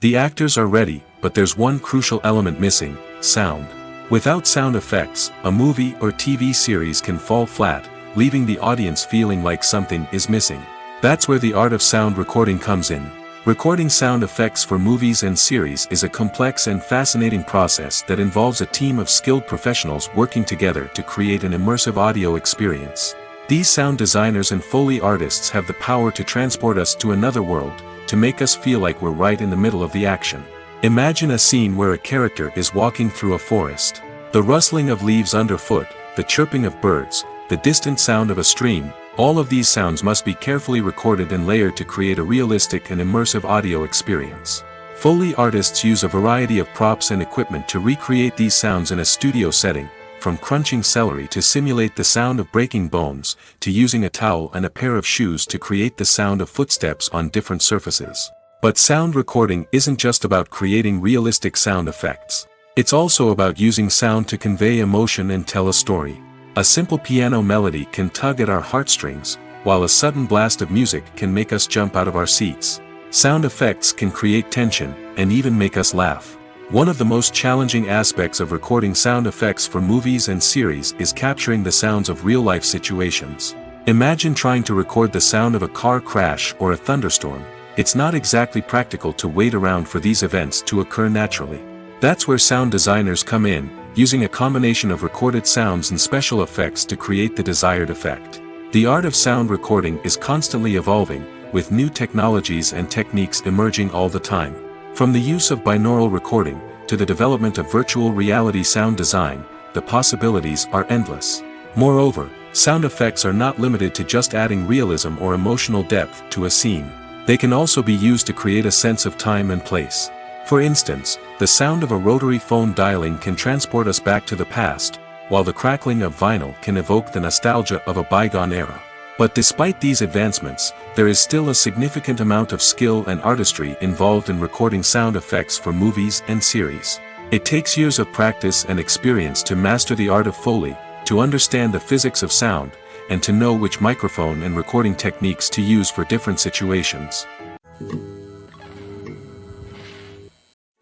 The actors are ready, but there's one crucial element missing: sound. Without sound effects, a movie or TV series can fall flat, leaving the audience feeling like something is missing. That's where the art of sound recording comes in. Recording sound effects for movies and series is a complex and fascinating process that involves a team of skilled professionals working together to create an immersive audio experience. These sound designers and Foley artists have the power to transport us to another world, to make us feel like we're right in the middle of the action. Imagine a scene where a character is walking through a forest. The rustling of leaves underfoot, the chirping of birds, the distant sound of a stream, all of these sounds must be carefully recorded and layered to create a realistic and immersive audio experience. Foley artists use a variety of props and equipment to recreate these sounds in a studio setting, from crunching celery to simulate the sound of breaking bones, to using a towel and a pair of shoes to create the sound of footsteps on different surfaces. But sound recording isn't just about creating realistic sound effects. It's also about using sound to convey emotion and tell a story. A simple piano melody can tug at our heartstrings, while a sudden blast of music can make us jump out of our seats. Sound effects can create tension, and even make us laugh. One of the most challenging aspects of recording sound effects for movies and series is capturing the sounds of real-life situations. Imagine trying to record the sound of a car crash or a thunderstorm. It's not exactly practical to wait around for these events to occur naturally. That's where sound designers come in, using a combination of recorded sounds and special effects to create the desired effect. The art of sound recording is constantly evolving, with new technologies and techniques emerging all the time. From the use of binaural recording, to the development of virtual reality sound design, the possibilities are endless. Moreover, sound effects are not limited to just adding realism or emotional depth to a scene. They can also be used to create a sense of time and place. For instance, the sound of a rotary phone dialing can transport us back to the past, while the crackling of vinyl can evoke the nostalgia of a bygone era. But despite these advancements, there is still a significant amount of skill and artistry involved in recording sound effects for movies and series. It takes years of practice and experience to master the art of Foley, to understand the physics of sound, and to know which microphone and recording techniques to use for different situations.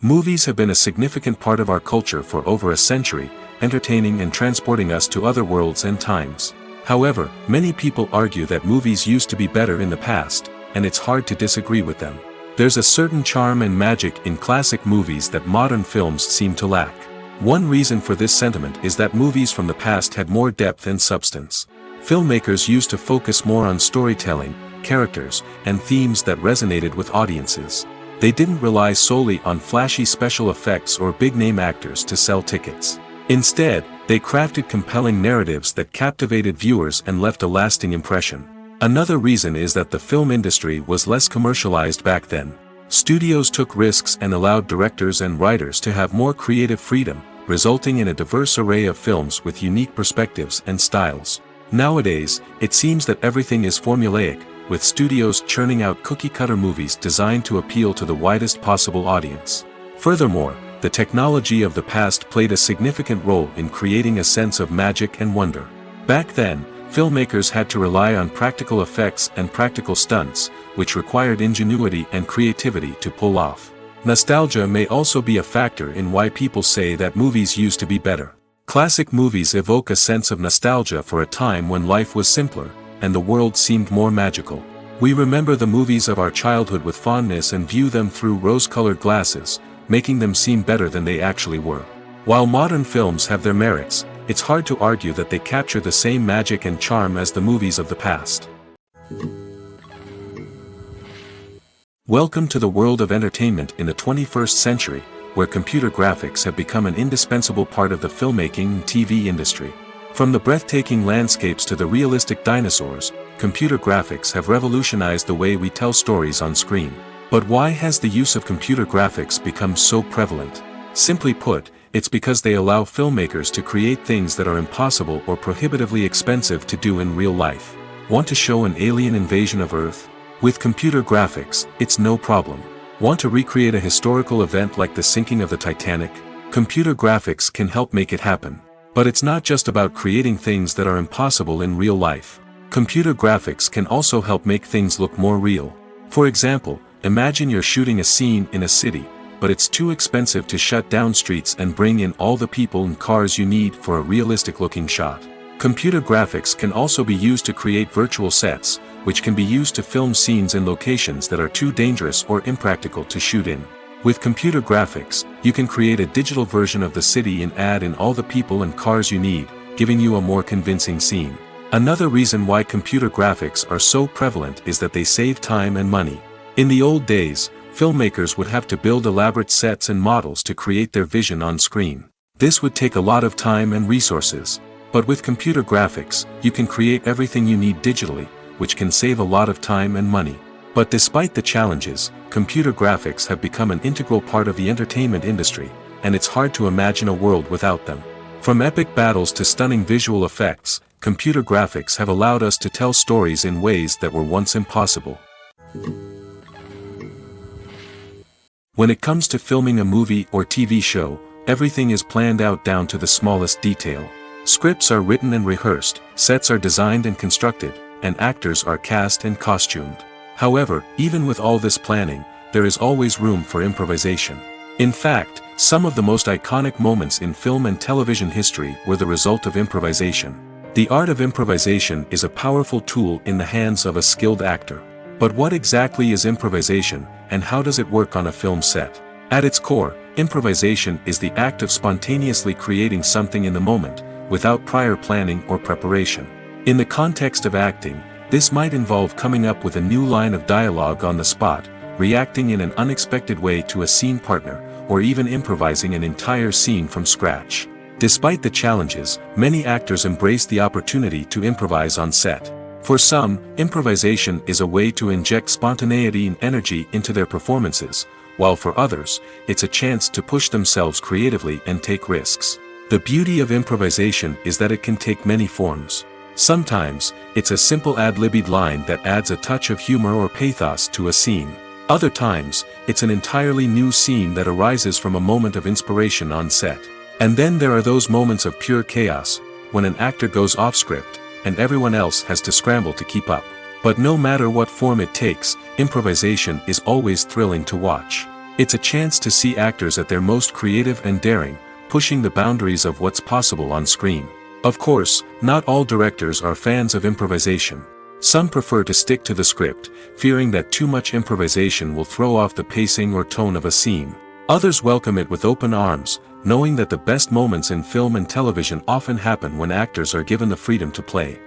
Movies have been a significant part of our culture for over a century, entertaining and transporting us to other worlds and times. However, many people argue that movies used to be better in the past, and it's hard to disagree with them. There's a certain charm and magic in classic movies that modern films seem to lack. One reason for this sentiment is that movies from the past had more depth and substance. Filmmakers used to focus more on storytelling, characters, and themes that resonated with audiences. They didn't rely solely on flashy special effects or big-name actors to sell tickets. Instead, they crafted compelling narratives that captivated viewers and left a lasting impression. Another reason is that the film industry was less commercialized back then. Studios took risks and allowed directors and writers to have more creative freedom, resulting in a diverse array of films with unique perspectives and styles. Nowadays, it seems that everything is formulaic, with studios churning out cookie-cutter movies designed to appeal to the widest possible audience. Furthermore, the technology of the past played a significant role in creating a sense of magic and wonder. Back then, filmmakers had to rely on practical effects and practical stunts, which required ingenuity and creativity to pull off. Nostalgia may also be a factor in why people say that movies used to be better. Classic movies evoke a sense of nostalgia for a time when life was simpler, and the world seemed more magical. We remember the movies of our childhood with fondness and view them through rose-colored glasses, making them seem better than they actually were. While modern films have their merits, it's hard to argue that they capture the same magic and charm as the movies of the past. Welcome to the world of entertainment in the 21st century, where computer graphics have become an indispensable part of the filmmaking and TV industry. From the breathtaking landscapes to the realistic dinosaurs, computer graphics have revolutionized the way we tell stories on screen. But why has the use of computer graphics become so prevalent? Simply put, it's because they allow filmmakers to create things that are impossible or prohibitively expensive to do in real life. Want to show an alien invasion of Earth? With computer graphics, it's no problem. Want to recreate a historical event like the sinking of the Titanic? Computer graphics can help make it happen. But it's not just about creating things that are impossible in real life. Computer graphics can also help make things look more real. For example, imagine you're shooting a scene in a city, but it's too expensive to shut down streets and bring in all the people and cars you need for a realistic-looking shot. Computer graphics can also be used to create virtual sets, which can be used to film scenes in locations that are too dangerous or impractical to shoot in. With computer graphics, you can create a digital version of the city and add in all the people and cars you need, giving you a more convincing scene. Another reason why computer graphics are so prevalent is that they save time and money. In the old days, filmmakers would have to build elaborate sets and models to create their vision on screen. This would take a lot of time and resources. But with computer graphics, you can create everything you need digitally, which can save a lot of time and money. But despite the challenges, computer graphics have become an integral part of the entertainment industry, and it's hard to imagine a world without them. From epic battles to stunning visual effects, computer graphics have allowed us to tell stories in ways that were once impossible. When it comes to filming a movie or TV show, everything is planned out down to the smallest detail. Scripts are written and rehearsed, sets are designed and constructed, and actors are cast and costumed. However, even with all this planning, there is always room for improvisation. In fact, some of the most iconic moments in film and television history were the result of improvisation. The art of improvisation is a powerful tool in the hands of a skilled actor. But what exactly is improvisation, and how does it work on a film set? At its core, improvisation is the act of spontaneously creating something in the moment, without prior planning or preparation. In the context of acting, this might involve coming up with a new line of dialogue on the spot, reacting in an unexpected way to a scene partner, or even improvising an entire scene from scratch. Despite the challenges, many actors embrace the opportunity to improvise on set. For some, improvisation is a way to inject spontaneity and energy into their performances, while for others, it's a chance to push themselves creatively and take risks. The beauty of improvisation is that it can take many forms. Sometimes, it's a simple ad-libbed line that adds a touch of humor or pathos to a scene. Other times, it's an entirely new scene that arises from a moment of inspiration on set. And then there are those moments of pure chaos, when an actor goes off script, and everyone else has to scramble to keep up. But no matter what form it takes, improvisation is always thrilling to watch. It's a chance to see actors at their most creative and daring, pushing the boundaries of what's possible on screen. Of course, not all directors are fans of improvisation. Some prefer to stick to the script, fearing that too much improvisation will throw off the pacing or tone of a scene. Others welcome it with open arms, knowing that the best moments in film and television often happen when actors are given the freedom to play.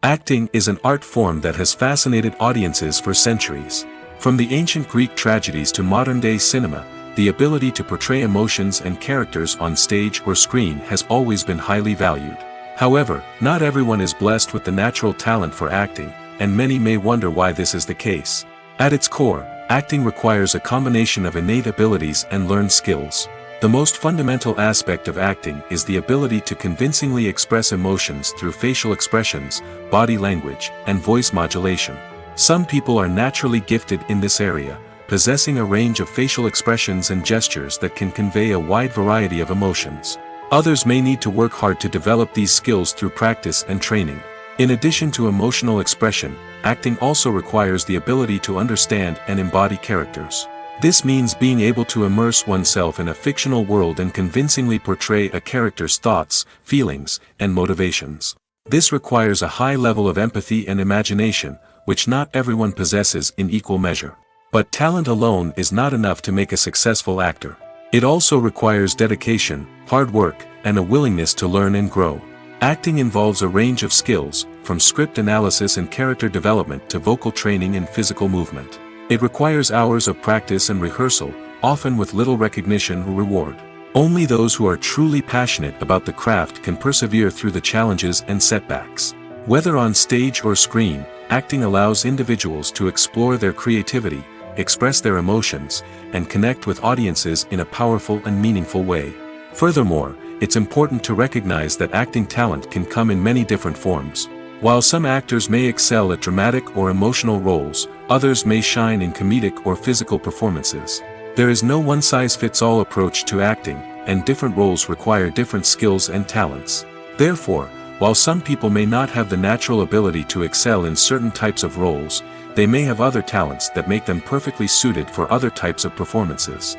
Acting is an art form that has fascinated audiences for centuries. From the ancient Greek tragedies to modern-day cinema, the ability to portray emotions and characters on stage or screen has always been highly valued. However, not everyone is blessed with the natural talent for acting, and many may wonder why this is the case. At its core, acting requires a combination of innate abilities and learned skills. The most fundamental aspect of acting is the ability to convincingly express emotions through facial expressions, body language, and voice modulation. Some people are naturally gifted in this area, possessing a range of facial expressions and gestures that can convey a wide variety of emotions. Others may need to work hard to develop these skills through practice and training. In addition to emotional expression, acting also requires the ability to understand and embody characters. This means being able to immerse oneself in a fictional world and convincingly portray a character's thoughts, feelings, and motivations. This requires a high level of empathy and imagination, which not everyone possesses in equal measure. But talent alone is not enough to make a successful actor. It also requires dedication, hard work, and a willingness to learn and grow. Acting involves a range of skills, from script analysis and character development to vocal training and physical movement. It requires hours of practice and rehearsal, often with little recognition or reward. Only those who are truly passionate about the craft can persevere through the challenges and setbacks. Whether on stage or screen, acting allows individuals to explore their creativity, express their emotions, and connect with audiences in a powerful and meaningful way. Furthermore, it's important to recognize that acting talent can come in many different forms. While some actors may excel at dramatic or emotional roles, others may shine in comedic or physical performances. There is no one-size-fits-all approach to acting, and different roles require different skills and talents. Therefore, while some people may not have the natural ability to excel in certain types of roles, they may have other talents that make them perfectly suited for other types of performances.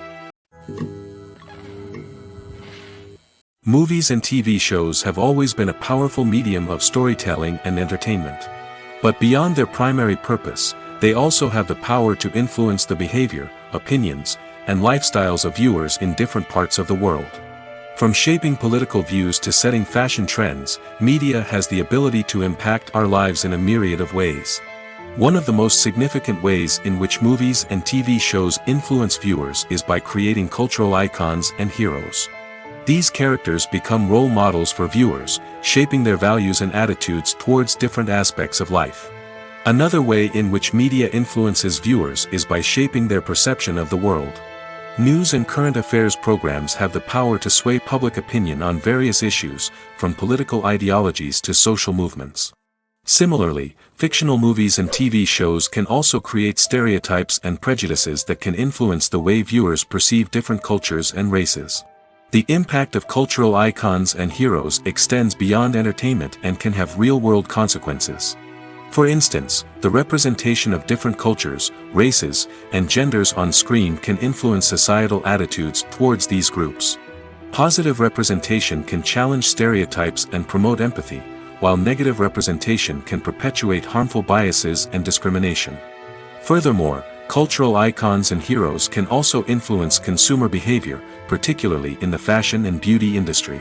Movies and TV shows have always been a powerful medium of storytelling and entertainment. But beyond their primary purpose, they also have the power to influence the behavior, opinions, and lifestyles of viewers in different parts of the world. From shaping political views to setting fashion trends, media has the ability to impact our lives in a myriad of ways. One of the most significant ways in which movies and TV shows influence viewers is by creating cultural icons and heroes. These characters become role models for viewers, shaping their values and attitudes towards different aspects of life. Another way in which media influences viewers is by shaping their perception of the world. News and current affairs programs have the power to sway public opinion on various issues, from political ideologies to social movements. Similarly, fictional movies and TV shows can also create stereotypes and prejudices that can influence the way viewers perceive different cultures and races. The impact of cultural icons and heroes extends beyond entertainment and can have real-world consequences. For instance, the representation of different cultures, races, and genders on screen can influence societal attitudes towards these groups. Positive representation can challenge stereotypes and promote empathy, while negative representation can perpetuate harmful biases and discrimination. Furthermore, cultural icons and heroes can also influence consumer behavior, particularly in the fashion and beauty industry.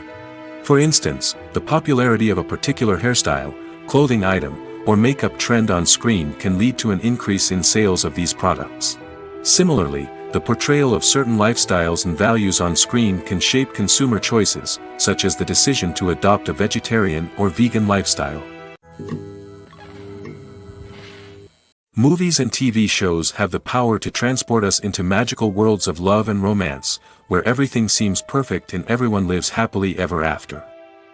For instance, the popularity of a particular hairstyle, clothing item, or makeup trend on screen can lead to an increase in sales of these products. Similarly, the portrayal of certain lifestyles and values on screen can shape consumer choices, such as the decision to adopt a vegetarian or vegan lifestyle. Movies and TV shows have the power to transport us into magical worlds of love and romance, where everything seems perfect and everyone lives happily ever after.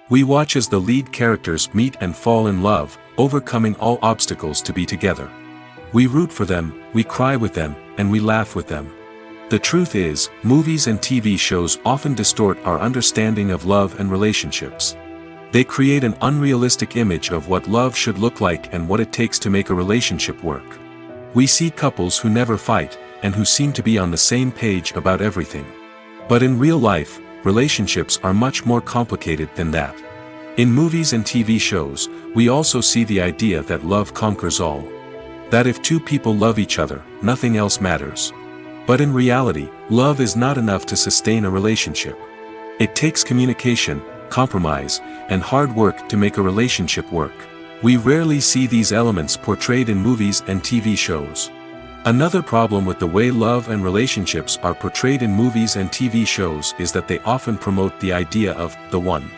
We watch as the lead characters meet and fall in love, overcoming all obstacles to be together. We root for them, we cry with them, and we laugh with them. The truth is, movies and TV shows often distort our understanding of love and relationships. They create an unrealistic image of what love should look like and what it takes to make a relationship work. We see couples who never fight, and who seem to be on the same page about everything. But in real life, relationships are much more complicated than that. In movies and TV shows, we also see the idea that love conquers all. That if two people love each other, nothing else matters. But in reality, love is not enough to sustain a relationship. It takes communication, compromise, and hard work to make a relationship work. We rarely see these elements portrayed in movies and TV shows. Another problem with the way love and relationships are portrayed in movies and TV shows is that they often promote the idea of the one.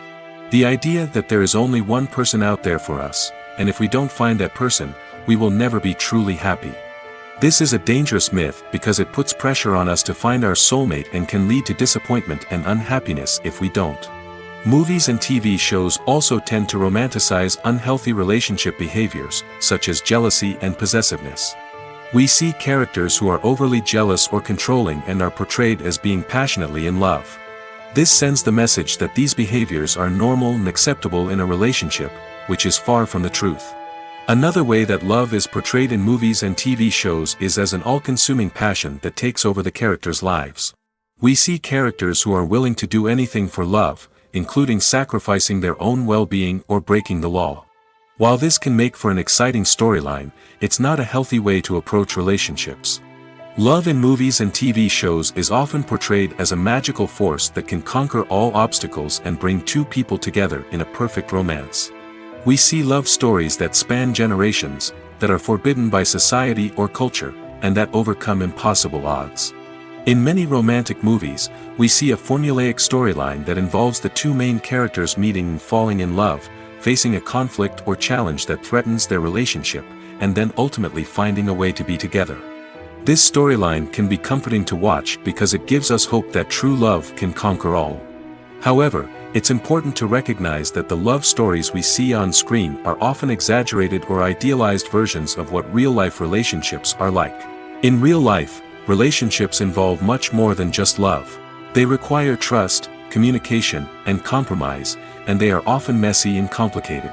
The idea that there is only one person out there for us, and if we don't find that person, we will never be truly happy. This is a dangerous myth because it puts pressure on us to find our soulmate and can lead to disappointment and unhappiness if we don't. Movies and TV shows also tend to romanticize unhealthy relationship behaviors, such as jealousy and possessiveness. We see characters who are overly jealous or controlling and are portrayed as being passionately in love. This sends the message that these behaviors are normal and acceptable in a relationship, which is far from the truth. Another way that love is portrayed in movies and TV shows is as an all-consuming passion that takes over the characters' lives. We see characters who are willing to do anything for love, including sacrificing their own well-being or breaking the law. While this can make for an exciting storyline, it's not a healthy way to approach relationships. Love in movies and TV shows is often portrayed as a magical force that can conquer all obstacles and bring two people together in a perfect romance. We see love stories that span generations, that are forbidden by society or culture, and that overcome impossible odds. In many romantic movies, we see a formulaic storyline that involves the two main characters meeting and falling in love, facing a conflict or challenge that threatens their relationship, and then ultimately finding a way to be together. This storyline can be comforting to watch because it gives us hope that true love can conquer all. However, it's important to recognize that the love stories we see on screen are often exaggerated or idealized versions of what real-life relationships are like. In real life, relationships involve much more than just love. They require trust, communication, and compromise, and they are often messy and complicated.